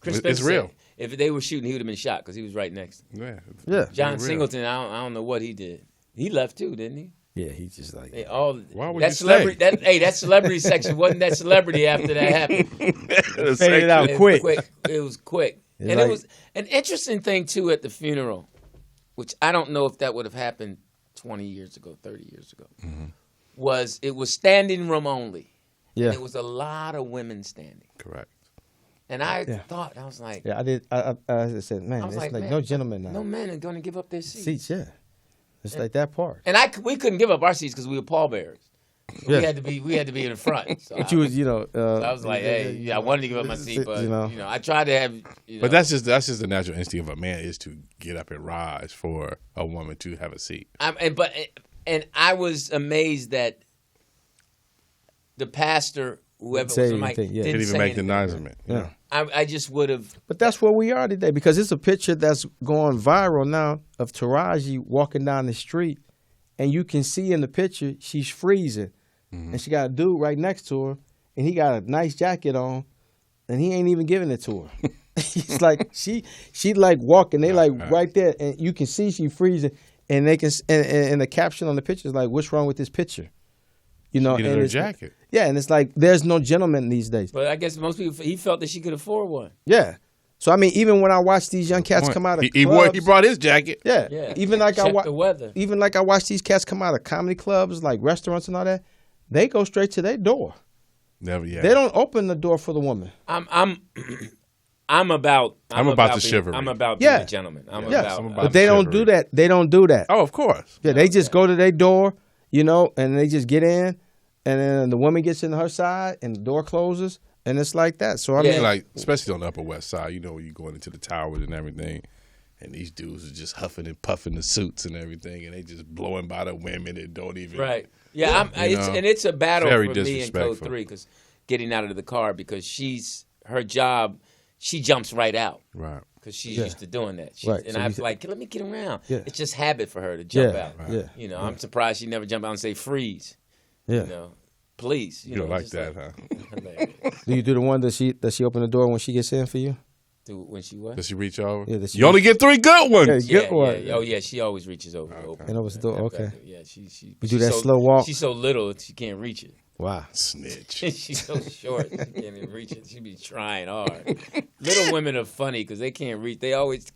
Chris It's Spencer real. said if they were shooting, he would have been shot because he was right next. Yeah. Yeah. John real. Singleton, I don't know what he did. He left too, didn't he? Yeah, he's just like They all Why would that you celebrity. stay? That celebrity section wasn't that celebrity after that happened. faded out It quick. was quick. It's And like- it was an interesting thing, too, at the funeral, which I don't know if that would have happened 20 years ago, 30 years ago, was it was standing room only. Yeah. There was a lot of women standing. Correct. And I thought, I was like, Yeah, I did. I said, man, I was it's like, like man, no gentleman now. no men are going to give up their seats. Seats, yeah. It's like that part. And we couldn't give up our seats because we were pallbearers. So Yeah. we had to be in the front. So But you was, so I was like, hey, I wanted to give up my seat, but I tried to have. But that's just the natural instinct of a man is to get up and rise for a woman to have a seat. And I was amazed that the pastor, whoever Say was like, anything, yeah. didn't Didn't even say make the anything. announcement. Yeah. I just would have. But that's where we are today because it's a picture that's going viral now of Taraji walking down the street, and you can see in the picture she's freezing, and she got a dude right next to her, and he got a nice jacket on, and he ain't even giving it to her. He's like she like walking, they like right there, and you can see she freezing, and they can and the caption on the picture is like, "What's wrong with this picture?" You know, Get in and her it's, jacket. yeah, and it's like there's no gentleman these days. But I guess most people, he felt that she could afford one. Yeah. So I mean, even when I watch these young cats come out of clubs, He brought his jacket. yeah, Yeah. even like Check the weather. even like I watch these cats come out of comedy clubs, like restaurants and all that, they go straight to their door. Never yet. They don't open the door for the woman. I'm about the chivalry. I'm about being Yeah. a gentleman. I'm Yes, about. but they don't do that. They don't do that. Oh, of course. Yeah, they just go to their door, you know, and they just get in, and then the woman gets in her side, and the door closes, and it's like that. So I Yeah. mean, Like, especially on the Upper West Side, you know, when you're going into the towers and everything, and these dudes are just huffing and puffing the suits and everything, and they just blowing by the women and don't even. Right. Yeah. It's a battle Very for me in Code disrespectful. 3 because getting out of the car because her job. She jumps right out. Right. Because she's used to doing that. Right. And So I'm like, let me get around. Yeah. It's just habit for her to jump Yeah, out. right. Yeah. You know, I'm surprised she never jumped out and say freeze. yeah. You know, please. You don't know, like just that, huh? hilarious. Do you do the one that she open the door when she gets in for you? When she what? Does she reach over? Yeah, does she you only get 3 good ones. Yeah, good one. Oh yeah, she always reaches over. Open. And opens the door. Okay. Yeah, she. You do she's that slow walk? She's so little she can't reach it. Wow. Snitch. She's so short she can't even reach it. She be trying hard. Little women are funny because they can't reach. They always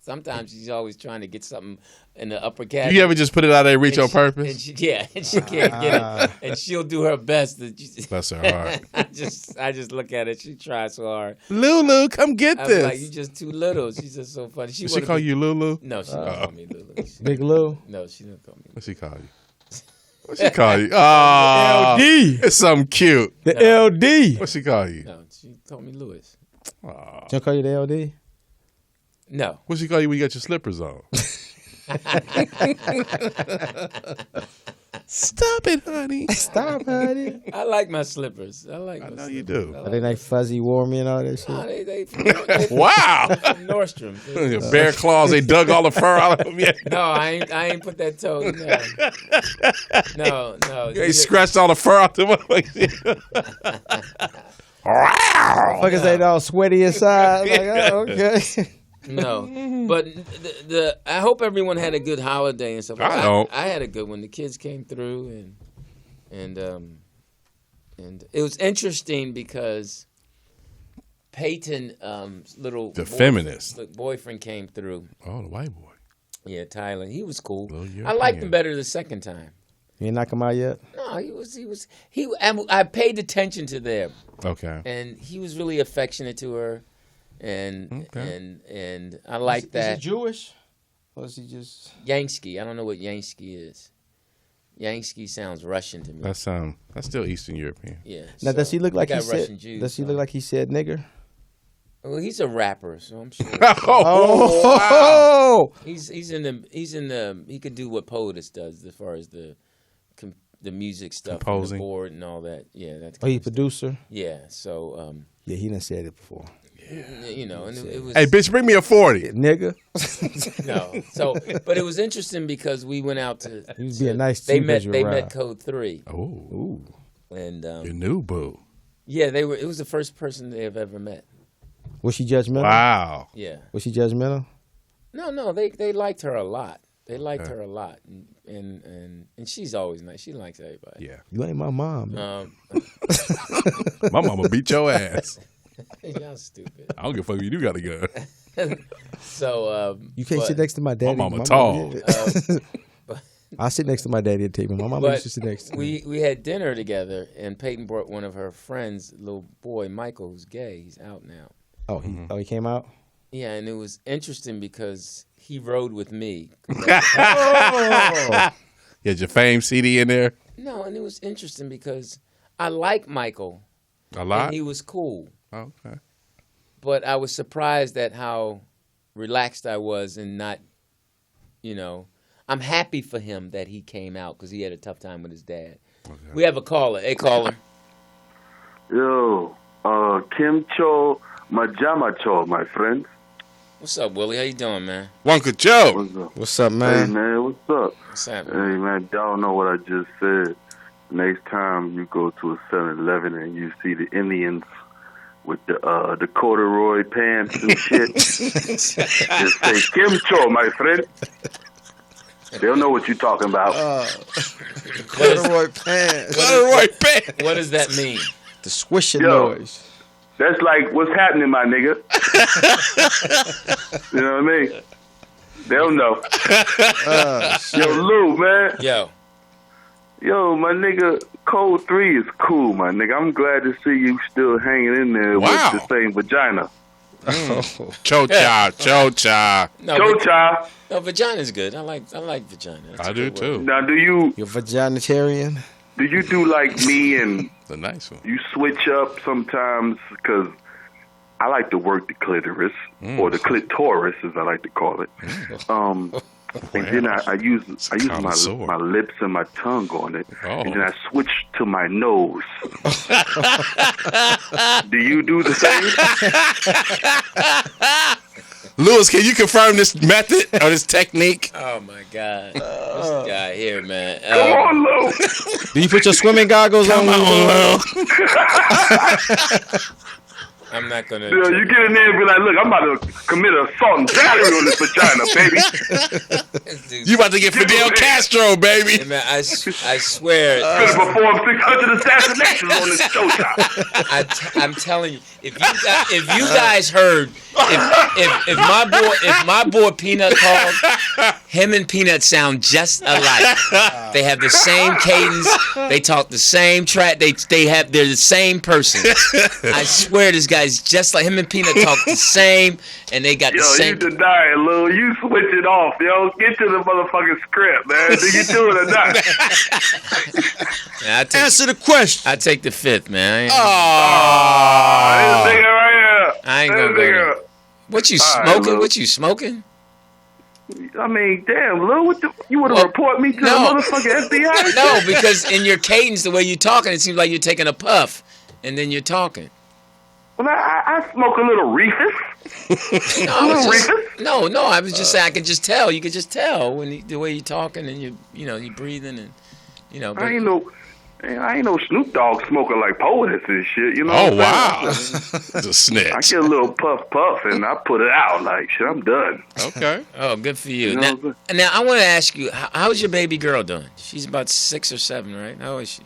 sometimes she's always trying to get something in the upper cabinet. You ever just put it out there and reach on purpose? And she can't get it, and she'll do her best. Bless her heart. I just look at it. She tries so hard. Lulu, come get I'm this. like, you just too little. She's just so funny. Does she call you Lulu? No, she don't call me Lulu. Big Lou. No, she don't call me. What she call you? What she call you? Oh, LD. it's something cute. The LD. What she call you? No, she called me Louis. She'll call you the LD? No. What she call you when you got your slippers on? Stop it, honey. Stop, honey. I like my slippers. I like. I my know slippers. you do. Are they like fuzzy, warmy, and all that shit? No, they from Wow. Nordstrom. Bear claws, they dug all the fur out of them. Yeah. No, I ain't put that toe. No. They scratched all the fur out the Wow. Fuckers ain't all sweaty inside. Like, oh, okay. No, but I hope everyone had a good holiday and stuff. I don't. I had a good one. The kids came through and it was interesting because Peyton feminist boyfriend came through. Oh, the white boy. Yeah, Tyler. He was cool. Well, you're I liked paying. him better the second time. You ain't knock him out yet? No, I paid attention to them, Okay. and he was really affectionate to her, and Okay. and I like that. Is he Jewish? Or is he just... Yansky. I don't know what Yansky is. Yansky sounds Russian to me. That's still Eastern European. Yeah. Now, does he look like he got said... Russian Jews, Does he so- look like he said nigger? Well, he's a rapper, so I'm sure Oh! he's in the he could do what POTUS does as far as the music stuff, and Composing. the board and all that. Yeah, that's Oh, he producer? yeah. So Yeah, he done said it before. you know, and it was Hey, bitch, bring me a 40. Nigga. no. So, but it was interesting because we went out to. He was being nice to They you 'cause met. you They around. met Code 3, Oh, Ooh. and your new boo. yeah, they were. It was the first person they have ever met. Was she judgmental? Wow. Yeah. Was she judgmental? No, they liked her a lot. They liked her a lot, and she's always nice. She likes everybody. Yeah. You ain't my mom. Man. My mama beat your ass. Y'all stupid. I don't give a fuck if you do got a gun. So You can't but- sit next to my daddy. mama tall. I'll sit next to my daddy and take me. My mama But used to sit next to me. we had dinner together, and Peyton brought one of her friends, little boy Michael, who's gay. He's out now. Oh, he came out? Yeah, and it was interesting because he rode with me. Oh. You had your fame CD in there? No, and it was interesting because I like Michael, A lot? and he was cool. Okay. But I was surprised at how relaxed I was and not, I'm happy for him that he came out because he had a tough time with his dad. We have a caller. Hey, caller. Yo, Kim Cho Majama Cho, my friend. What's up, Willie? How you doing, man? Wonka Joe. What's up? What's up, Hey, man? man, what's up? What's Hey, happening? man, y'all know what I just said. Next time you go to a 7-Eleven and you see the Indians with the corduroy pants and shit, just say, Kim Cho, my friend. They'll know what you're talking about. Corduroy pants. Corduroy pants. What does that mean? The swishing Yo. noise. That's like, what's happening, my nigga? You know what I mean? They'll know. Yo, Lou, man. Yo, my nigga, Code 3 is cool, my nigga. I'm glad to see you still hanging in there Wow. with the same vagina. Cho-cha, cho-cha. No, Cho-cha. no, vagina's good. I like vagina. That's I a do good word. too. Now, do you You're do like me and The nice one. you switch up sometimes? Because I like to work the clitoris, or the clitoris, as I like to call it. And then I use connoisseur. my lips and my tongue on it, Oh. and then I switch to my nose. Do you do the same? Lewis, can you confirm this method or this technique? Oh my God, this guy here, man. Come on, Lou. Do you put your swimming goggles on? I'm not gonna. You get in there and be like, look, I'm about to commit assault and battery on this vagina, baby. You about to get Fidel Castro, baby. Hey, man, I swear. Gonna perform 600 assassinations on this showtime. I'm telling you, if you guys heard, if my boy Peanut called, him and Peanut sound just alike. They have the same cadence. They talk the same track. They're the same person. I swear this guy's just like him and Peanut talk the same, and they got the Yo, same. you denying, Lou. You switch it off, yo. Get to the motherfucking script, man. Do you do it or not? Yeah, Answer the question. I take the fifth, man. This nigga right here. I ain't gonna This go nigga. there. What you All right, smoking? Lou. What you smoking? I mean, damn, Lou, you want to Well, report me to no. the motherfucking FBI? No, because in your cadence, the way you're talking, it seems like you're taking a puff, and then you're talking. Well, I smoke a little reefus. No, I was just saying I could just tell. You could just tell when the way you're talking and you're breathing and But, I ain't no Snoop Dogg smoking like poets and shit. You know? Oh, what I'm wow. saying? It's a I snitch. get a little puff and I put it out like shit. I'm done. Okay. oh, good for you. You know what I'm Now I want to ask you, how's your baby girl doing? She's about 6 or 7, right? How is she?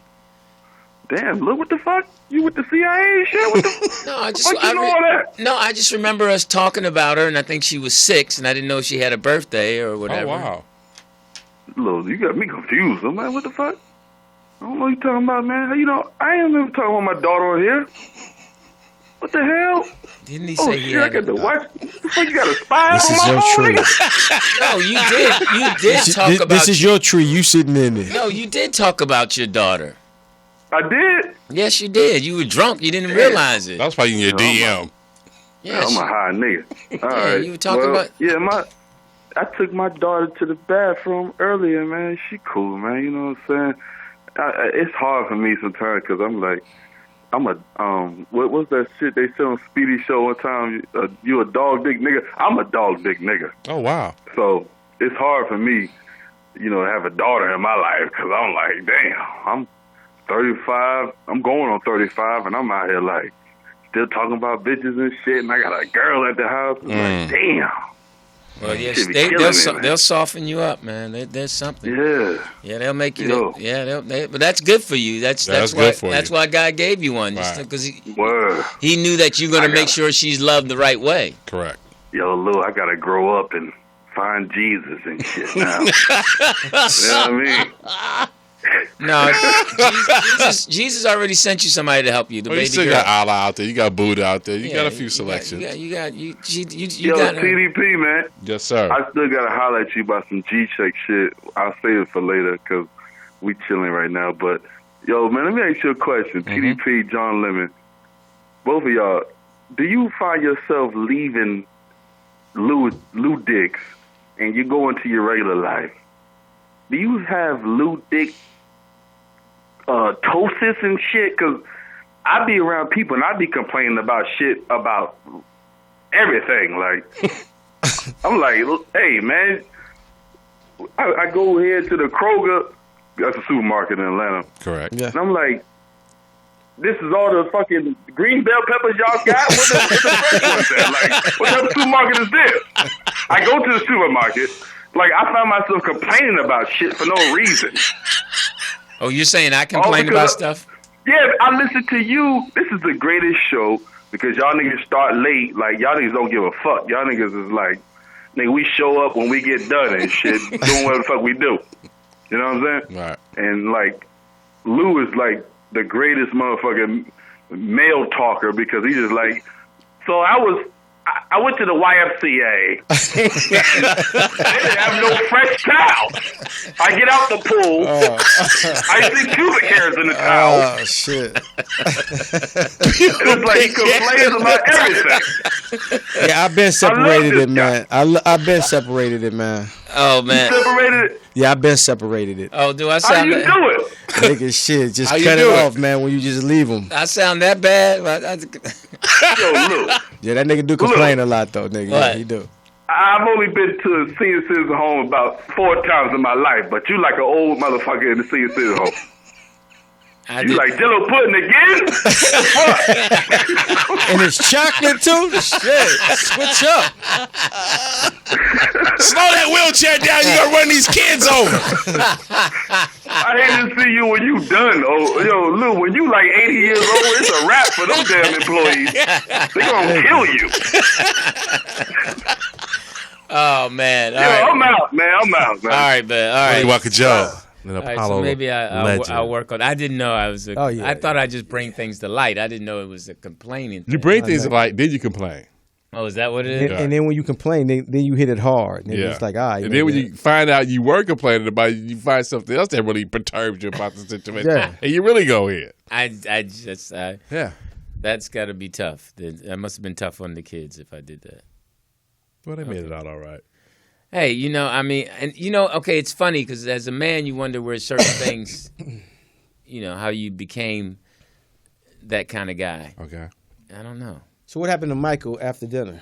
Damn, look, what the fuck? You with the CIA and shit? What the No, I just fuck you know all that? No, I just remember us talking about her, and I think she was 6, and I didn't know she had a birthday or whatever. Oh, wow. Look, you got me confused. I'm like, what the fuck? I don't know what you talking about, man. How you know? I ain't even talking about my daughter on here. What the hell? Didn't he Oh say he shit! I had got a... to watch. What the fuck? You got a spy This on is my your phone, tree. nigga? No, you did talk about... This is your tree. You sitting in it. No, you did talk about your daughter. I did. Yes, you did. You were drunk. You didn't realize it. That was probably in your DM. Yeah, I'm a high nigga. All Yeah, right. you were talking about- Yeah, I took my daughter to the bathroom earlier, man. She cool, man. You know what I'm saying? It's hard for me sometimes because I'm like, what's that shit they said on Speedy Show one time? You a dog dick nigga? I'm a dog dick nigga. Oh, wow. So it's hard for me, to have a daughter in my life because I'm like, damn, I'm 35. I'm going on 35, and I'm out here like still talking about bitches and shit, and I got a girl at the house. I'm like, damn. Well, yes, Shit be killing me, man. they'll soften you up, man. There's something. Yeah. Yeah, they'll make you. Yo. But that's good for you. That's That's why good for that's you. why God gave you one, just Right. because Word. he knew that you're gonna I make got- sure she's loved the right way. Correct. Yo, Lou, I gotta grow up and find Jesus and shit now. You know what I mean? No, Jesus already sent you somebody to help you. The Well, you baby still girl. got Allah out there. You got Buddha out there. You Yeah, got a few selections. You got Yo, her. TDP, man. Yes, sir. I still gotta holler at you about some G-Check shit. I'll save it for later because we chilling right now. But, yo, man, let me ask you a question. TDP, John Lemon, both of y'all, do you find yourself leaving Lou Dicks and you go into your regular life? Do you have Lou Dick toasts and shit, because I be around people and I be complaining about shit about everything. Like, I'm like, hey, man, I go ahead to the Kroger. That's a supermarket in Atlanta. Correct. Yeah. And I'm like, this is all the fucking green bell peppers y'all got? What the fresh ones at? Like, what type of supermarket is this? I go to the supermarket. Like, I find myself complaining about shit for no reason. Oh, you're saying I complain about stuff? Yeah, I listen to you. This is the greatest show because y'all niggas start late. Like, y'all niggas don't give a fuck. Y'all niggas is like, nigga, we show up when we get done and shit, doing what the fuck we do. You know what I'm saying? Right. And, like, Lou is, like, the greatest motherfucking male talker because he just, like, so I went to the YMCA. They didn't have no fresh towels. I get out the pool. I see pubic hairs in the towel. Oh shit! It's like he complains about everything. Yeah, I've been separated this it, man. I've been separated it, man. Oh, man. Separated. Yeah, I've been separated it. Oh, do I How sound you do it? Nigga, shit, just How you cut it do it? off, man. When you just leave them. I sound that bad? Yo, look. Yeah, that nigga do complain a lot though, nigga. What? Yeah, he do. I've only been to a senior citizen home about 4 times in my life, but you like an old motherfucker in the senior citizen home. You like Jello pudding again? And it's chocolate too. Shit, switch up. Slow that wheelchair down. You gonna run these kids over. I hate to see you when you done. Oh, yo, Lou, when you like 80 years old, it's a wrap for them damn employees. They gonna kill you. Oh, man. All Yo, right. I'm out, man. I'm out, man. All right, man. All right. Walker Joe. An All right, Apollo so maybe legend. I'll work on. I didn't know I was. Oh, yeah. I thought I'd just bring things to light. I didn't know it was a complaining thing. You bring things like, did you complain? Oh, is that what it And, is? and then when you complain, then you hit it hard. And Yeah. it's like, all right. And then when you find out you were complaining about it, you find something else that really perturbs you about the situation. Yeah. And you really go in. Yeah. That's got to be tough. That must have been tough on the kids if I did that. Well, they made it out all right. Hey, I mean, and okay, it's funny because as a man, you wonder where certain things, how you became that kind of guy. Okay. I don't know. So what happened to Michael after dinner?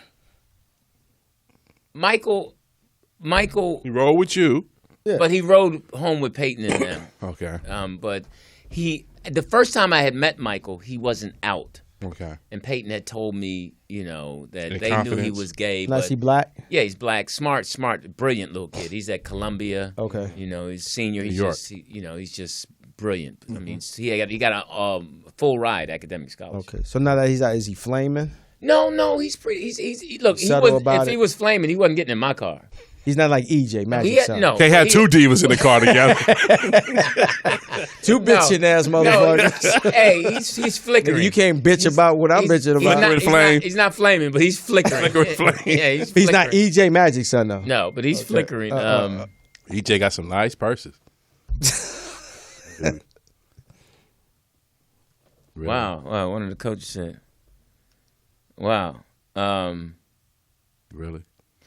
Michael, He rolled with you. Yeah. but he rode home with Peyton and them. Okay. But the first time I had met Michael, he wasn't out. Okay. And Peyton had told me, that In they knew he confidence? was gay. Now, is But he black? yeah, he's black, smart, brilliant little kid. He's at Columbia. Okay. He's senior. He's New York. just, he's just brilliant. I mean, he got a full ride academic scholarship. Okay. So now that he's out, is he flaming? No, he's pretty. Look. Subtle about if it? he was flaming, he wasn't getting in my car. He's not like EJ Magic He had, Son. no. They had two divas in the car together. Two bitching ass motherfuckers. No, hey, he's flickering. Nigga, you can't bitch about what I'm bitching about. He's not flaming, but he's flickering. Flickering flame. Yeah, he's He's not flickering. EJ Magic Son though. No, but he's flickering. EJ got some nice purses. Dude. Really? Wow. One of the coaches said, "Wow." Really?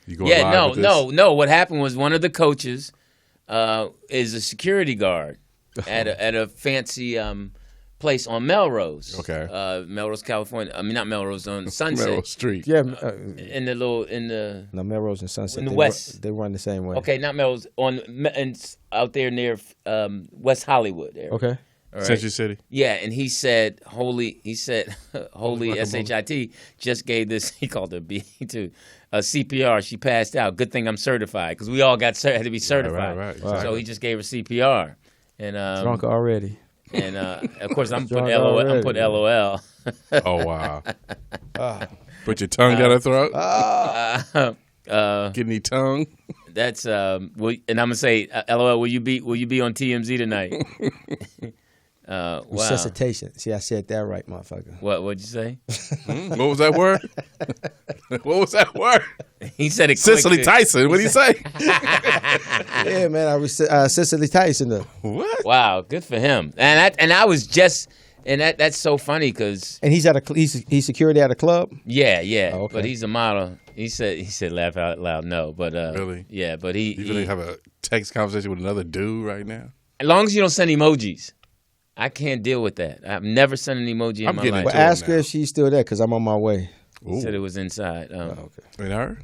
You going Yeah, live with this? no. What happened was one of the coaches is a security guard at a fancy place on Melrose. Okay. Melrose, California. I mean, not Melrose, on Sunset. Melrose Street. Yeah. In the No, Melrose and Sunset. In the they West. They run the same way. okay, not Melrose, out there near West Hollywood there. Okay. All right? Century City. Yeah, and he said, holy guacamole. SHIT just gave this, he called her B to a CPR. She passed out. Good thing I'm certified because we all had to be certified. right, So exactly. he just gave her CPR. And Drunk already. and of course I'm Drunk putting LOL. I'm already. putting LOL. Oh, wow. Put your tongue down her throat. Get any tongue? That's and I'm gonna say LOL. Will you be on TMZ tonight? Wow. Resuscitation. See, I said that right, motherfucker. What'd you say? What was that word? What was that word? He said it. Cicely quick. Tyson. What do you say? Yeah, man. Cicely Tyson though. What? Wow, good for him. And I was just, and that's so funny because And he's security at a club. yeah, Oh, okay. but he's a model. He said laugh out loud. No, but Really? yeah, but You really have a text conversation with another dude right now? as long as you don't send emojis. I can't deal with that. I've never sent an emoji in I'm my getting life. But into it ask her now. if she's still there, because I'm on my way. He said it was inside. And her?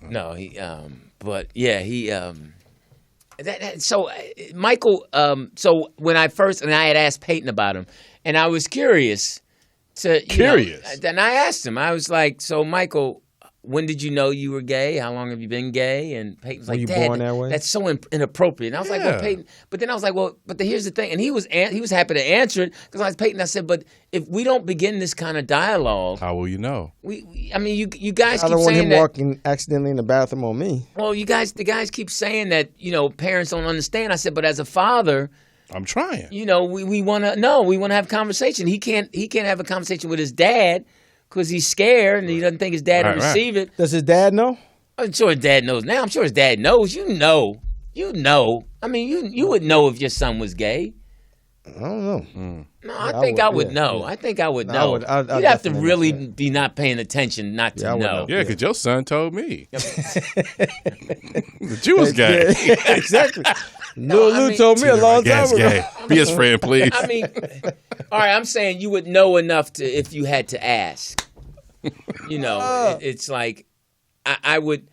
No, but yeah, so Michael, so when I had asked Peyton about him, and I was curious and I asked him, I was like, so Michael, when did you know you were gay? How long have you been gay? And Peyton's like, you Dad, born that way? that's so inappropriate. And I was like, well, Peyton, but then I was like, well, but here's the thing. And he was happy to answer it, because I was Peyton. I said, but if we don't begin this kind of dialogue, How will you know? I mean, you guys I keep don't want saying him that. walking accidentally in the bathroom on me. Well, the guys keep saying that, parents don't understand. I said, but as a father, I'm trying. we want to have a conversation. He can't have a conversation with his dad because he's scared and he doesn't think his dad will receive it. Does his dad know? I'm sure his dad knows now. I'm sure his dad knows. You know. I mean, you would know if your son was gay. I don't know. No, I think I would know. yeah. I think I would No, know. I'd You'd have to definitely really know. be not paying attention not to I would know. know. Yeah, because your son told me that you was gay. Exactly. No, I Lou mean- told me a long time Gas ago. gay. Be his friend, please. I mean, all right, I'm saying you would know enough to if you had to ask. It's like I would.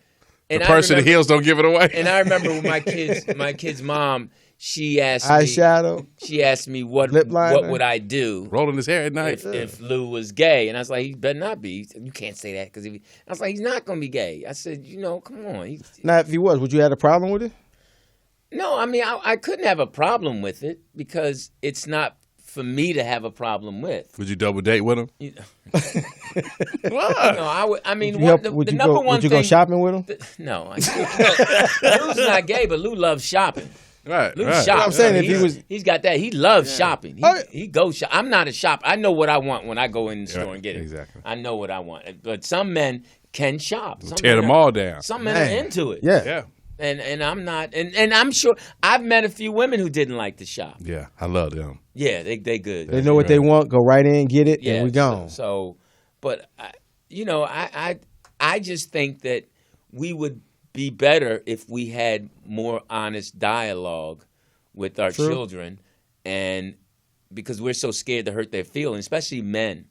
The And person I that remember, heals don't give it away. and I remember when my kid's mom, she asked me. Eyeshadow. She asked me what Lip liner. would I do Rolling his hair at night. if Lou was gay, and I was like, he better not be. He said, you can't say that because I was like, he's not gonna be gay. I said, come on. Now, if he was, would you have a problem with it? No, I mean, I couldn't have a problem with it because it's not for me to have a problem with. Would you double date with him? What? No, I would. I mean, Would the you number go? one Would you thing. go shopping with him? No, Lou's not gay, but Lou loves shopping. Right. Lou right. shops. I'm saying if he was- he's got that. He loves shopping. He goes shop. I'm not a shop. I know what I want when I go in the store and get it. Exactly. I know what I want. But some men can shop. Some Tear men them are- all down. Some men Man. are into it. Yeah. Yeah. And I'm not. And I'm sure I've met a few women who didn't like to shop. Yeah. I love them. Yeah, they good. They know what they want. Go right in, get it, Yeah, and we gone. But I just think that we would be better if we had more honest dialogue with our children, and because we're so scared to hurt their feelings, especially men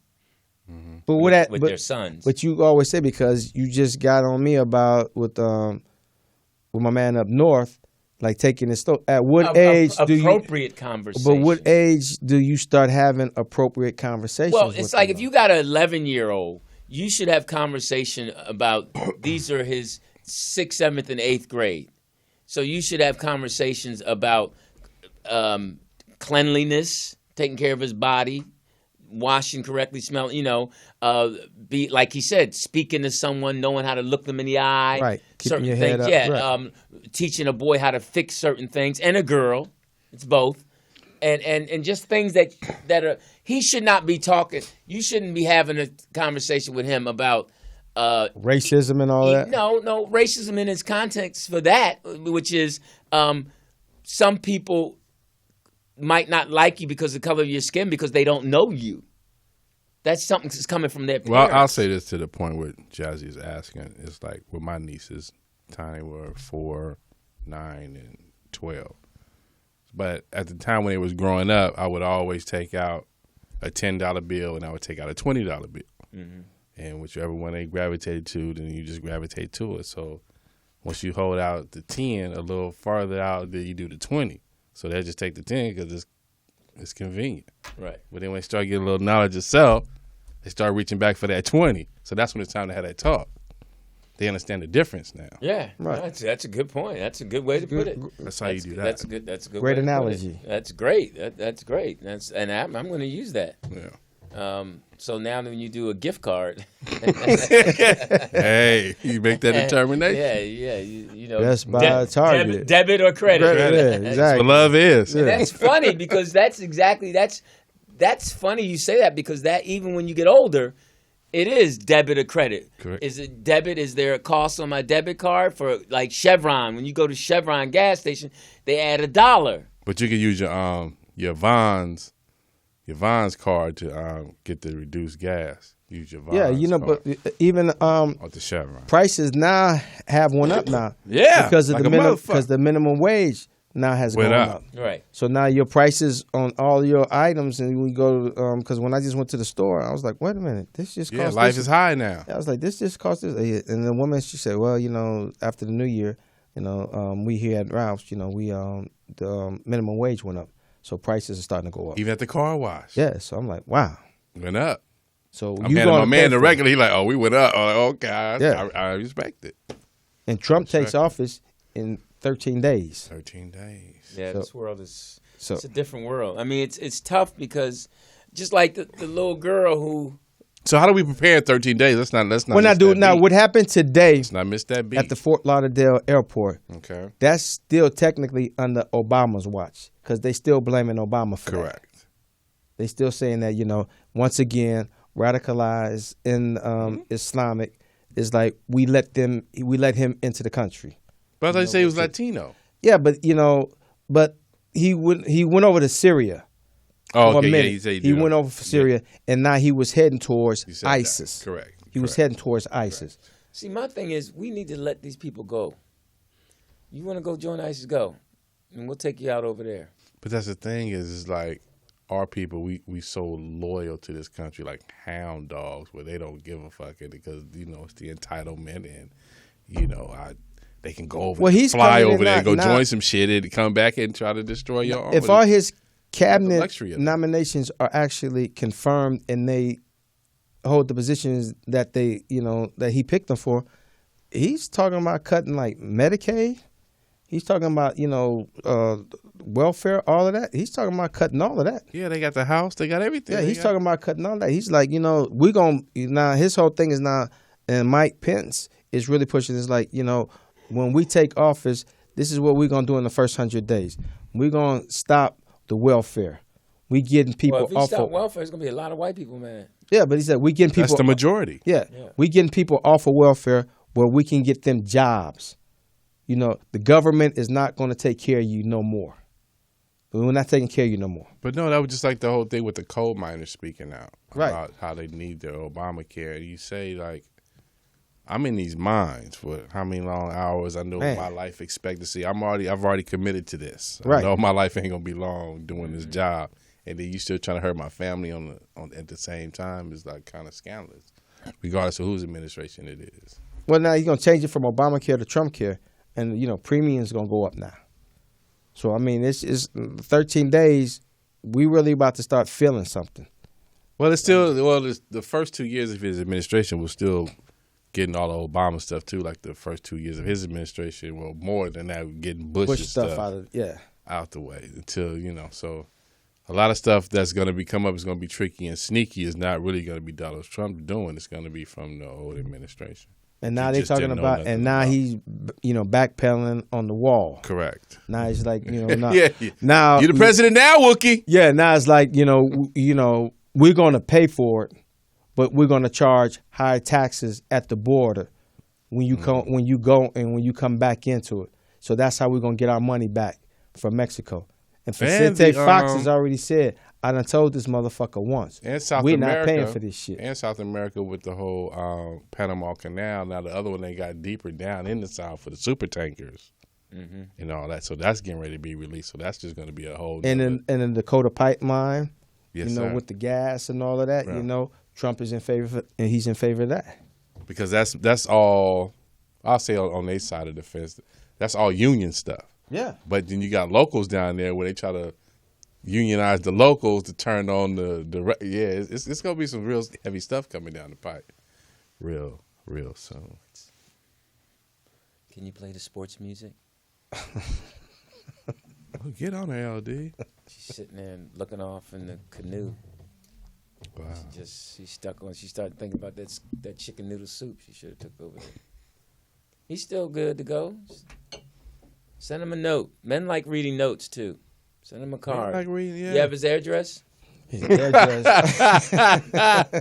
But with their sons. But you always say, because you just got on me about with my man up north, like taking his stuff. At what age do you? appropriate conversation? But what age do you start having appropriate conversations? Well, it's with like them? if you got an 11-year-old, you should have conversation about these are his 6th, 7th, and 8th grade. So you should have conversations about cleanliness, taking care of his body, washing correctly, smelling. Be like he said, speaking to someone, knowing how to look them in the eye, Right. Keeping certain your things. head up, Yeah, right. teaching a boy how to fix certain things, and a girl. It's both. And just things that are he should not be talking. You shouldn't be having a conversation with him about racism and all that. no racism in its context for that, which is some people might not like you because of the color of your skin because they don't know you. That's something that's coming from their Well, parents. I'll say this to the point where Jazzy is asking. It's like with my nieces, Tiny were 4, 9, and 12. But at the time when they was growing up, I would always take out a $10 bill and I would take out a $20 bill. Mm-hmm. And whichever one they gravitated to, then you just gravitate to it. So once you hold out the 10 a little farther out, then you do the 20. So they just take the 10 because it's convenient. Right. But then when they start getting a little knowledge of self, they start reaching back for that 20. So that's when it's time to have that talk. They understand the difference now. Yeah, Right. That's a good point. That's a good way to put it. That's how you do that. That's a good. That's a good. Great way to put analogy. it. That's great. That's great. I'm going to use that. Yeah. So now when you do a gift card, Hey, you make that determination. yeah, you know, Best Buy, Target. debit or credit. Yeah, What exactly. love is. Yeah. That's funny because that's funny you say that because that even when you get older, it is debit or credit. Correct. Is it debit? Is there a cost on my debit card for like Chevron? When you go to Chevron gas station, they add $1. But you can use your Vons card to get the reduced gas. Use your Vons card. But even Or the Chevron. prices now have went up now. Yeah, because of like the a minimum motherfucker. because the minimum wage now has Went gone up. up. Right. So now your prices on all your items, and we go because when I just went to the store, I was like, wait a minute, this just Yeah, cost life this. is high now. I was like, this just cost this. And the woman, she said, well, after the new year, we here at Ralph's, the minimum wage went up, so prices are starting to go up. Even at the car wash. Yeah, so I'm like, wow. Went up. So I'm you handing my gonna man pay the for it. regular. He like, oh, we went up. I'm like, okay, Yeah. I respect it. And Trump takes Respect. office in 13 days. 13 days. Yeah, So- this world is so- it's a different world. I mean, it's tough because just like the little girl who So how do we prepare in 13 days? Let's not. When I miss do that now, beat. what happened today Let's not miss that beat. at the Fort Lauderdale airport? Okay. That's still technically under Obama's watch because they still blaming Obama for that. Correct. They still saying that once again radicalized in Islamic is like we let him into the country. But I thought you say he was Latino. Yeah, but he went over to Syria. Oh, for a okay. Yeah, minute. he said he went over for Syria, and now he was heading towards He said that. ISIS. Correct. He was heading towards ISIS. see, my thing is we need to let these people go. You want to go join ISIS? Go, and we'll take you out over there. But that's the thing is like our people, we so loyal to this country like hound dogs where they don't give a fuck because it's the entitlement and they can go over Well, there, he's fly coming in over there, go now- join some shit and come back and try to destroy your own. If all his cabinet luxury of it. nominations are actually confirmed and they hold the positions that that he picked them for, he's talking about cutting like Medicaid. He's talking about welfare, all of that. He's talking about cutting all of that. Yeah, they got the house, they got everything. Yeah, They he's got- talking about cutting all that. He's like, we're going to now. His whole thing is now, and Mike Pence is really pushing. It's like, when we take office, this is what we're going to do in the first 100 days. We're going to stop the welfare. We getting people Well, if we off stop of welfare, it's gonna be a lot of white people, man. yeah, but he said we getting people. That's the majority. Yeah, we getting people off of welfare where we can get them jobs. The government is not going to take care of you no more. We're not taking care of you no more. But no, that was just like the whole thing with the coal miners speaking out Right. about how they need their Obamacare. You say like, I'm in these mines for how many long hours? I know Man. my life expectancy. I've already committed to this. Right. I know my life ain't gonna be long doing this job, and then you still trying to hurt my family at the same time is like kind of scandalous, regardless of whose administration it is. Well, now you're going to change it from Obamacare to Trump care, and premiums going to go up now. So I mean, it's 13 days. We really about to start feeling something. Well, the first 2 years of his administration was still getting all the Obama stuff too. Like the first 2 years of his administration, well, more than that, getting Bush's Push stuff out of out the way until So a lot of stuff that's going to be come up is going to be tricky and sneaky. Is not really going to be Donald Trump doing. It's going to be from the old administration. And now He they're just talking didn't know about, nothing and now about. he's backpedaling on the wall. Correct. Now he's like, now, Yeah. now You're the president now, Wookie. Yeah, now it's like we're going to pay for it, but we're going to charge higher taxes at the border when you come when you come back into it. So that's how we're going to get our money back from Mexico. And Vicente Fox has already said, I done told this motherfucker once. And South we're America, not paying for this shit. And South America with the whole Panama Canal. Now the other one they got deeper down in the South for the super tankers and all that. So that's getting ready to be released. So that's just going to be a whole. And in the Dakota pipeline, yes, sir. with the gas and all of that, Right. Trump is in favor of, and he's in favor of that. Because that's all. I'll say on their side of the fence. That's all union stuff. Yeah. But then you got locals down there where they try to unionize the locals to turn on it's gonna be some real heavy stuff coming down the pipe, real soon. Can you play the sports music? Get on there, LD. She's sitting there and looking off in the canoe. Wow. She stuck on. She started thinking about that chicken noodle soup. She should have took over there. He's still good to go. Send him a note. Men like reading notes too. Send him a card. Like reading, yeah. You have his address? Yeah,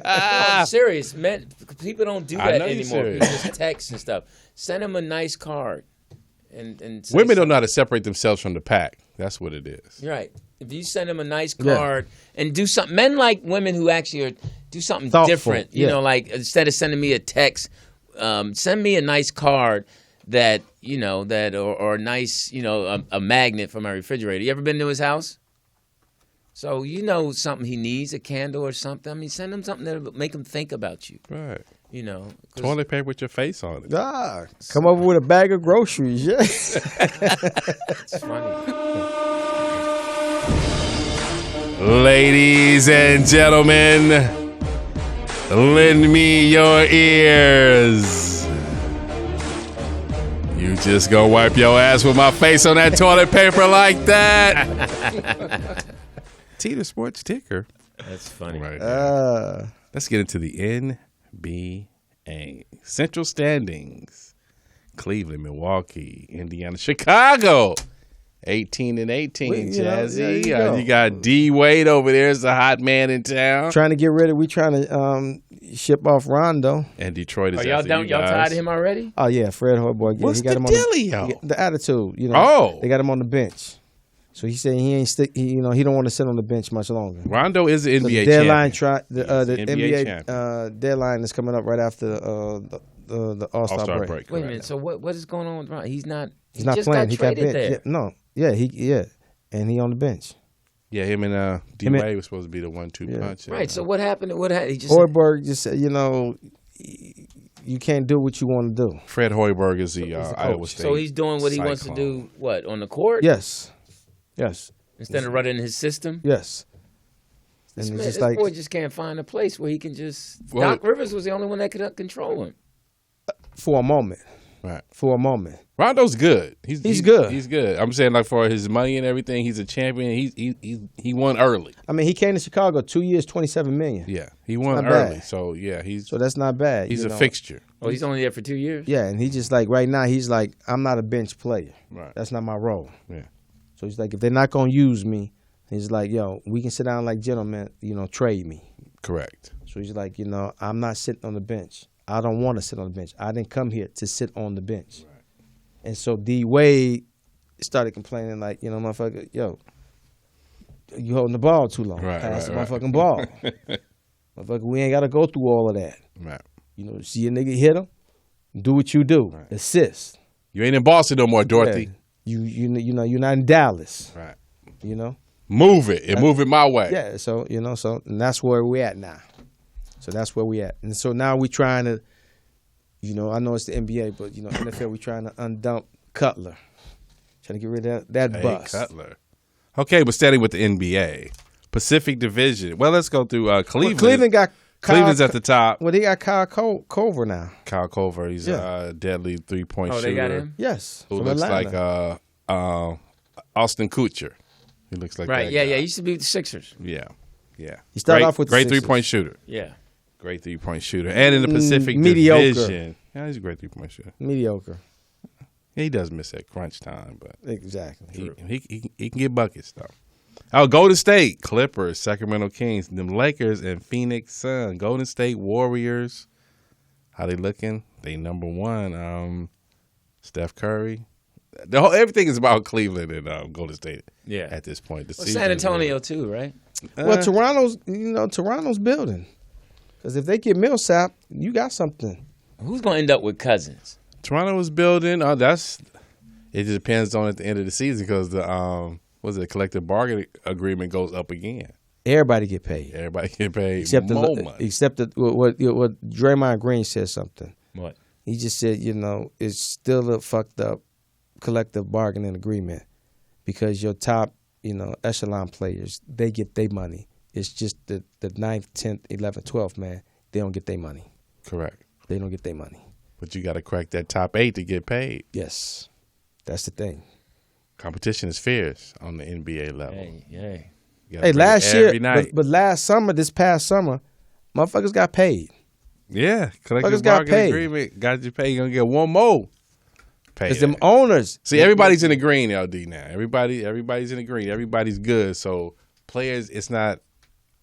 I'm serious. Men, people don't do I that know you're anymore. serious. People just text and stuff. Send him a nice card. And say Women don't something. know how to separate themselves from the pack. That's what it is. Right. If you send him a nice card and do something, men like women who actually do something Thoughtful, different. yeah. Like instead of sending me a text, send me a nice card that or nice, a magnet for my refrigerator. You ever been to his house? So something he needs, a candle or something. I mean, send him something that'll make him think about you. Right. 'Cause- Toilet paper with your face on it. Come over with a bag of groceries. Yeah. It's funny. Ladies and gentlemen, lend me your ears. You just gonna wipe your ass with my face on that toilet paper like that? T the sports ticker. That's funny. Right. Let's get into the NBA. Central standings. Cleveland, Milwaukee, Indiana, Chicago. 18 and 18, Jazzy. You got D Wade over there as the hot man in town. Trying to get rid of. We trying to ship off Rondo. And Detroit is. Are y'all done? Y'all tired of him already? Oh yeah, Fred Hoiberg. Yeah, What's he got the him dealio? The attitude. They got him on the bench. So he said he ain't stick. He don't want to sit on the bench much longer. Rondo is the NBA the deadline champion. the NBA NBA deadline is coming up right after the All-Star break. Wait a minute. So what is going on with Ron? He's not playing. Got He got traded benched. there. And he on the bench. Yeah, him and D Wade was supposed to be the 1-2 punch. Right. So what happened? He just Hoiberg just said, you can't do what you want to do. Fred Hoiberg is the Iowa State. So he's doing what he wants to do. What, on the court? Yes. Instead of running his system. Yes. And This, it's man, just this boy just can't find a place where he can just. Doc Rivers was the only one that could control him. For a moment. Right. For a moment. Rondo's good. He's good. He's good. I'm saying, like, for his money and everything, he's a champion. He won early. I mean, he came to Chicago 2 years, $27 million. Yeah, he won not early. bad. So yeah, So that's not bad. he's a fixture. Oh, he's only there for 2 years? Yeah, and he just like right now he's like, I'm not a bench player. Right. That's not my role. Yeah. So he's like, if they're not gonna use me, he's like, we can sit down like gentlemen, trade me. Correct. So he's like, I'm not sitting on the bench. I don't want to sit on the bench. I didn't come here to sit on the bench. Right. And so D Wade started complaining like, motherfucker, you holding the ball too long. Pass the motherfucking ball. Motherfucker, we ain't got to go through all of that. Right. See a nigga hit him, do what you do. Right. Assist. You ain't in Boston no more, Dorothy. Yeah. You're not in Dallas. Right. Move it and move it my way. Yeah. So and that's where we at now. So that's where we at. And so now we trying to, I know it's the NBA, but NFL we trying to undump Cutler, trying to get rid of that bus. Cutler. Okay, but steady with the NBA. Pacific Division. Well, let's go through Cleveland. Well, Cleveland's at the top. Well, they got Kyle Culver now. Kyle Culver, he's a deadly 3-point shooter. Oh, they got him? Yes. Who looks Atlanta. like Austin Kutcher. He looks like right. that Yeah, guy. he used to be with the Sixers. Yeah. He started off with the great Sixers. 3-point shooter. Yeah. Great 3-point shooter. And in the Pacific mediocre. Division. Yeah, he's a great 3-point shooter. Mediocre. Yeah, he does miss at crunch time, but exactly. He can get buckets though. Golden State, Clippers, Sacramento Kings, them Lakers, and Phoenix Suns. Golden State Warriors. How they looking? They number one. Steph Curry. Everything is about Cleveland and Golden State. Yeah. At this point, San Antonio too, right? Well, Toronto's building. Because if they get Millsap, you got something. Who's going to end up with Cousins? Toronto is building. It just depends on at the end of the season because the collective bargaining agreement goes up again. Everybody get paid. Except money. Except what Draymond Green said something. What? He just said, it's still a fucked up collective bargaining agreement because your top, echelon players, they get their money. It's just the 9th, 10th, 11th, 12th, man, they don't get their money. Correct. They don't get their money. But you got to crack that top 8 to get paid. Yes. That's the thing. Competition is fierce on the NBA level. Hey, last year, but this past summer, motherfuckers got paid. Yeah. Collective bargaining agreement got you paid. You're going to get one more. Because them owners. See, everybody's in the green, LD, now. Everybody's in the green. Everybody's good. So players, it's not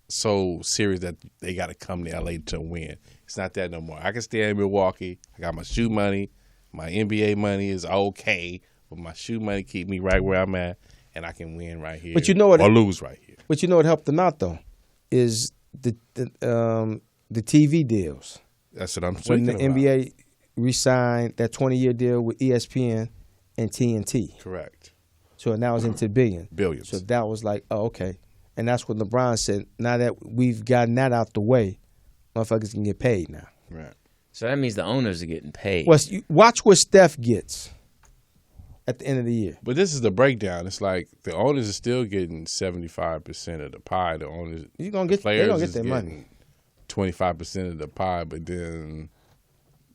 so serious that they got to come to LA to win. It's not that no more. I can stay in Milwaukee. I got my shoe money. My NBA money is okay, but my shoe money keep me right where I'm at, and I can win right here. But or lose right here. But what helped them out though is the TV deals. That's what I'm when saying. the NBA re-signed that 20-year deal with ESPN and TNT. Correct. So now it's into billions. Billions. So that was like, oh, okay. And that's what LeBron said. Now that we've gotten that out the way, motherfuckers can get paid now. Right. So that means the owners are getting paid. Well, watch what Steph gets at the end of the year. But this is the breakdown. It's like the owners are still getting 75% of the pie. The owners, They're gonna get their money. 25% of the pie, but then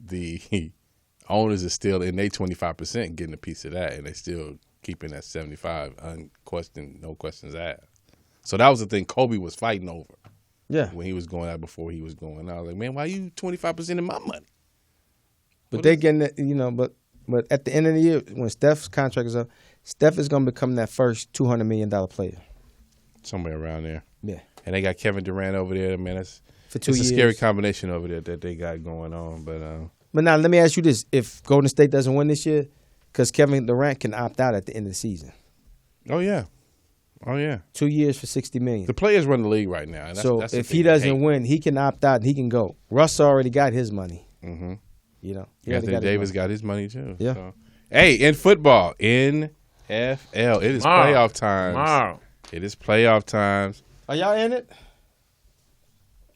the owners are still in their 25% getting a piece of that, and they still keeping that 75 unquestioned, no questions asked. So that was the thing Kobe was fighting over. Yeah. When he was going out, before he was going out, like, man, why you 25% of my money? But they're getting it, but at the end of the year, when Steph's contract is up, Steph is going to become that first $200 million player. Somewhere around there. Yeah. And they got Kevin Durant over there. Man, it's For 2 a years. scary combination over there that they got going on. But now let me ask you this: if Golden State doesn't win this year, because Kevin Durant can opt out at the end of the season. Oh yeah. 2 years for $60 million. The players run the league right now. And So that's the if thing he they doesn't hate. win, he can opt out and he can go. Russ already got his money. Mm-hmm. He already Anthony got his Davis money. got his money too. Yeah. So. Hey, in football, NFL, it is playoff times. Tomorrow. It is playoff times. Are y'all in it?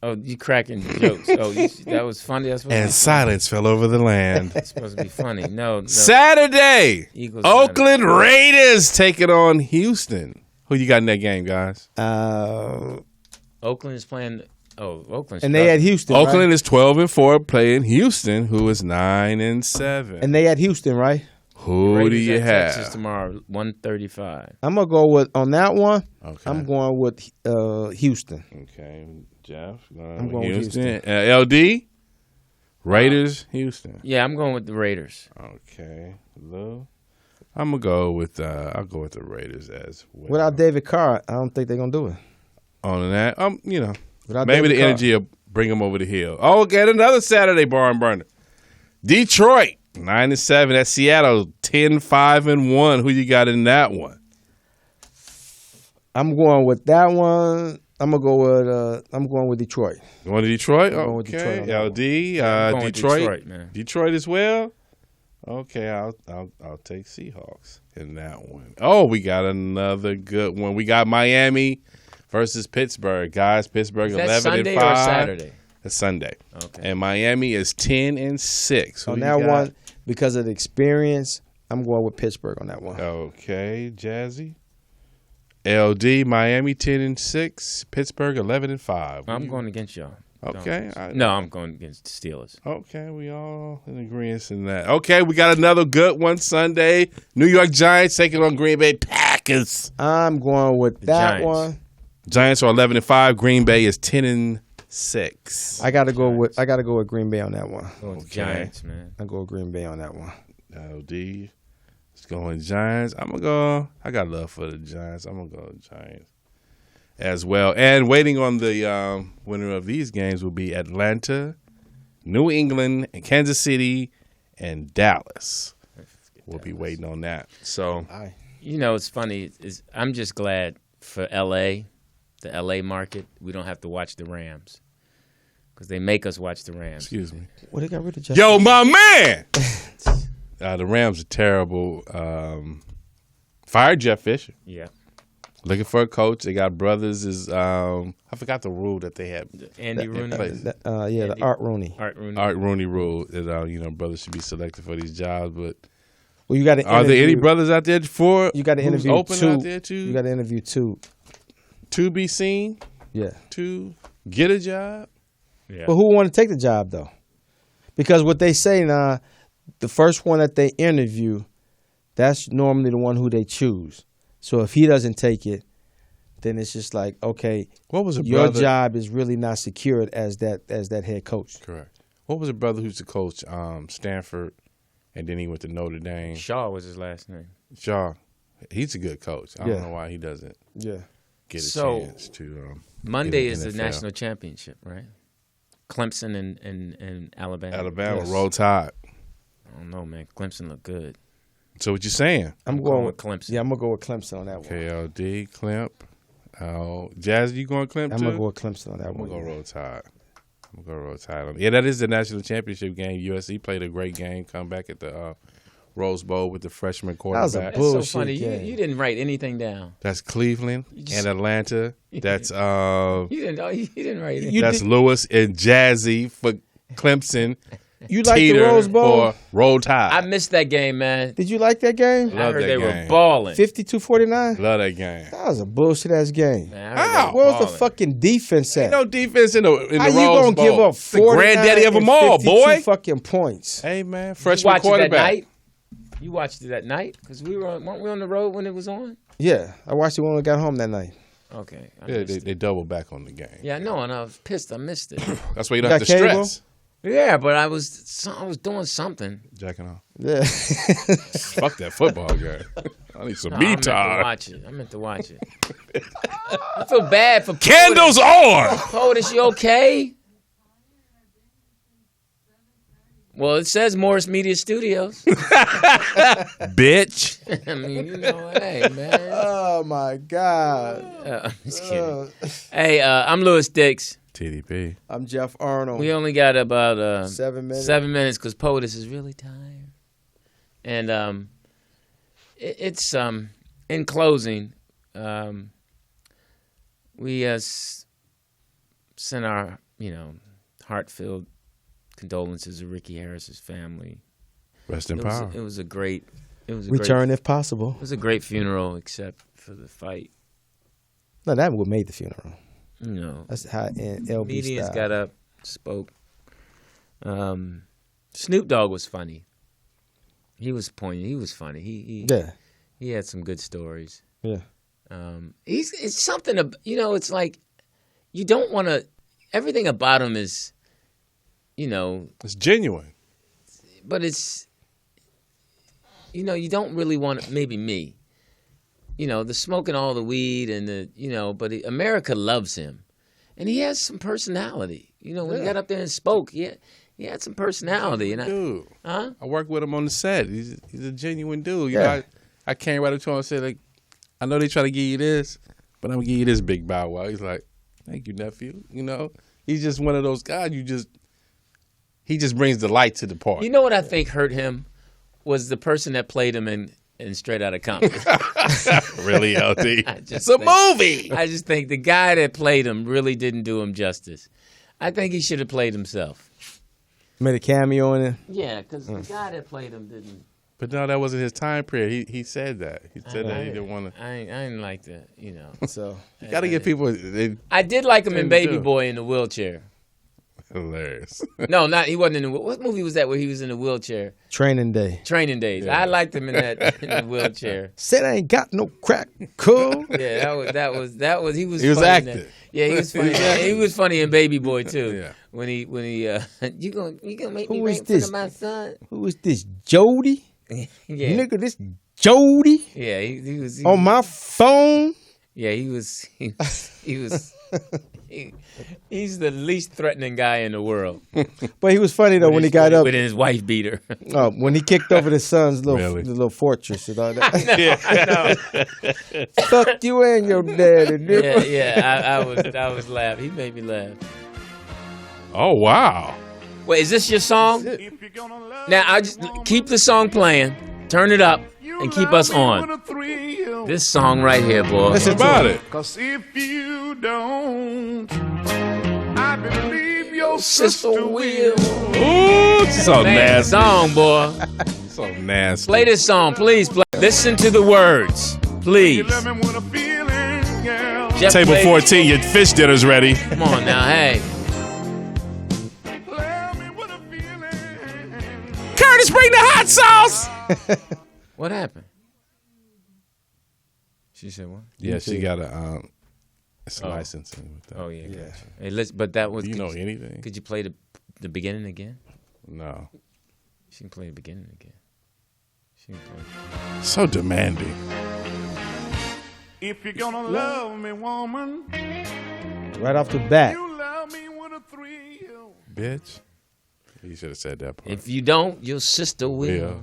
Oh, you cracking jokes. Oh, that was funny. That's And silence fell over the land. supposed to be funny. No. Saturday, Eagles Oakland Raiders taking on Houston. Who you got in that game, guys? Oakland is playing. Oh, Oakland's And they at Houston. Oakland right? is 12-4, playing Houston, who is 9-7. And they at Houston, right? Who do you have? Texas tomorrow, 1:35. I'm gonna go with on that one. Okay. I'm going with Houston. Okay, Jeff. I'm going with Houston. LD. Raiders, Houston. Yeah, I'm going with the Raiders. Okay, Lou. I'm gonna go with. I'll go with the Raiders as well. Without David Carr, I don't think they're gonna do it. On that, Without maybe David the energy will bring them over the hill. Oh, get another Saturday barn burner. Detroit 9-7. That's Seattle 10-5-1. Who you got in that one? I'm going with that one. I'm going with Detroit. You want Detroit? I'm going with Okay, Detroit on that LD. I'm going with Detroit. Detroit, man. Detroit as well. Okay, I'll take Seahawks in that one. Oh, we got another good one. We got Miami versus Pittsburgh, guys. Pittsburgh Is that 11-5. Sunday or Saturday? It's Sunday. Okay. And Miami is 10-6. Who On you that got? one, because of the experience, I'm going with Pittsburgh on that one. Okay, Jazzy. LD, Miami 10-6. Pittsburgh 11-5. I'm going against y'all. Okay. No, I'm going against the Steelers. Okay, we all in agreement in that. Okay, we got another good one Sunday. New York Giants taking on Green Bay Packers. I'm going with that Giants. one. Giants are 11-5. Green Bay is 10-6. I gotta go with Green Bay on that one. Going with the Giants, man. I go with Green Bay on that one. LD. Let's go with Giants. I got love for the Giants. I'm gonna go with Giants as well. And waiting on the winner of these games will be Atlanta, New England, and Kansas City, and Dallas. We'll be waiting on that. So You know, it's funny. I'm just glad for L.A., the L.A. market, we don't have to watch the Rams because they make us watch the Rams. excuse me. Well, they got rid of Jeff. Yo, my man. The Rams are terrible. Fired Jeff Fisher. Yeah. Looking for a coach. They got brothers. I forgot the rule that they had. Andy Rooney. The Art Rooney. Art Rooney. Art Rooney rule that brothers should be selected for these jobs. But Well, you got to. are there any brothers out there for? You got to who's interview open two. out there You got to interview two. to be seen, Yeah. to get a job. Yeah. But who want to take the job though? Because what they say now, the first one that they interview, that's normally the one who they choose. So if he doesn't take it, then it's just like, okay, What was a your brother? job is really not secured as that head coach. Correct. What was a brother who's the coach? Stanford, and then he went to Notre Dame. Shaw was his last name. Shaw. He's a good coach. I Yeah. don't know why he doesn't Yeah. get a So, chance to. Monday in is the NFL. national championship, right? Clemson and Alabama. Alabama, Yes. roll tide. I don't know, man. Clemson look good. So what you saying? I'm going going with Clemson. Yeah, I'm gonna go with Clemson on that one. KLD, Clemp. Jazz, you going Clemp I'm too? gonna go with Clemson on that I'm one. gonna go roll tide. I'm gonna roll Tide on. Yeah, that is the national championship game. USC played a great game. Come back at the Rose Bowl with the freshman quarterback. That was a That's bullshit so funny. game. You didn't write anything down. That's Cleveland and Atlanta. That's You didn't write anything. that's Lewis and Jazzy for Clemson. You like the Teeter Rose Bowl? for Roll Tide. I missed that game, man. Did you like that game? I Love heard that they game. were balling. 52-49? Love that game. That was a bullshit ass game. Man, I heard they How? were Where was the balling. fucking defense at? Ain't no defense in the How Rose you gonna Bowl. give up It's the granddaddy of them all, 52 boy. fucking points? Hey man, You freshman watched it that quarterback. night? You watched it that night? Because weren't we on the road when it was on? Yeah, I watched it when I got home that night. Okay. I Yeah, missed it. they double back on the game. Yeah, I know, and I was pissed. I missed it. That's why you don't You have to got cable? stress. Yeah, but I was doing something. Jacking off. Yeah. Fuck that football game. I need some No, I me meant to time. watch it. I meant to watch it. I feel bad for Candles on. POTUS. You okay? Well, it says Morris Media Studios. Bitch. I mean, you know, hey, man. Oh my God. I'm just kidding. Hey, I'm Louis Dix. TDP. I'm Jeff Arnold. We only got about 7 minutes. 7 minutes because POTUS is really tired. And it's in closing, we sent our heart-filled condolences to Ricky Harris's family. Rest in It power. was a great. Return if possible. It was a great funeral, except for the fight. No, that what made the funeral. You know, That's how in LB comedians style. got up, spoke. Snoop Dogg was funny. He was poignant. He was funny. He had some good stories. Yeah. It's something. It's like you don't want to. Everything about him is, It's genuine. but it's. You don't really want to, maybe me. The smoking all the weed and but America loves him, and he has some personality. When he got up there and spoke, he had some personality. And Dude. I worked with him on the set. He's a genuine dude. You Yeah. know, I came right up to him and said, like, I know they try to give you this, but I'm gonna give you this big bow wow. He's like, thank you, nephew. He's just one of those guys. He just brings the light to the party. You know what I think hurt him was the person that played him in Straight Outta Compton. Really, LD? Just It's a think- movie. I just think the guy that played him really didn't do him justice. I think he should have played himself. Made a cameo in it. Yeah, because the guy that played him didn't. But no, that wasn't his time period. He said that. He said that he didn't want to. I didn't like that. So You got to get people. They I did like him in Same Baby too. Boy in the wheelchair. hilarious. No, he wasn't in the. What movie was that where he was in the wheelchair? Training Day. Training Days. I liked him in the wheelchair. Said I ain't got no crack. Cool. Yeah, that was he was. He was funny in acting. that. Yeah, he was funny. He was funny in Baby Boy too. Yeah. When he you gonna make me Who is right in front this? of my son? Who is this? Jody? Yeah, Nigga, this Jody yeah. He was on my phone. Yeah, he was. He's the least threatening guy in the world. But he was funny though when he got up. with his wife beater. When he kicked over the son's Really? the little fortress and all that. I know. Fuck you and your daddy, nigga. I was laughing. He made me laugh. Oh wow! Wait, is this your song? Now I just keep the song playing, turn it up, and keep us on. This song right here, boy. What about it? Cause if you don't, I believe your Sister will. Ooh, it's so Man, nasty. song, boy. So nasty. Play this song, please. Listen to the words, please. You love me with a feeling, girl. Jeff Table played- 14, your fish dinner's ready. Come on now, hey. Love me with a feeling. Curtis, bring the hot sauce. What happened? She said what? Yeah, she got a it's licensing with that. Oh yeah, gotcha. Hey, listen, but that was. Do you know could anything? Could you play the beginning again? No. She can play the beginning again. She can play. So demanding. If you're gonna love me, woman, Right off the bat. you love me with a thrill. Bitch. You should have said that part. If you don't, your sister will. Yeah.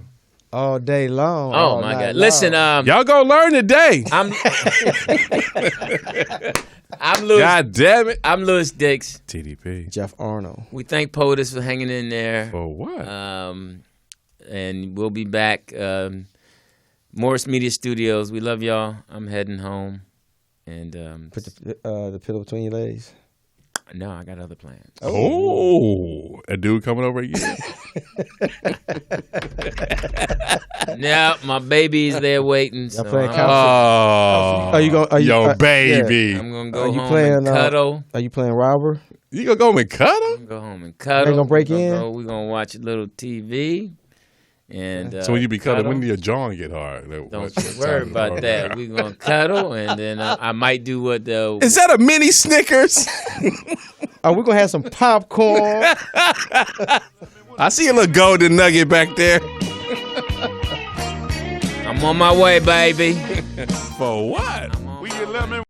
all day long. Oh all my night God! long. Listen, Y'all gonna learn today. I'm Louis. God damn it. I'm Louis Dix. TDP. Jeff Arnold. We thank POTUS for hanging in there. For what? And we'll be back. Morris Media Studios. We love y'all. I'm heading home. And Put the pillow between your legs. no, I got other plans. Oh, a dude coming over again. Yeah, my baby's there waiting. So playing I'm, Oh, Are you going? yo, baby. I'm gonna Are go you home playing, and cuddle. Are you playing robber? You gonna go home and cut him? I'm gonna go home and cuddle. They gonna break in? We're gonna watch a little TV. And So when you be cuddling, cuddle. when do your jaw get hard? Don't you worry about that. We're gonna cuddle, and then I might do what the Is that a mini Snickers? Are we gonna have some popcorn? I see a little golden nugget back there. I'm on my way, baby. For what? Will you let me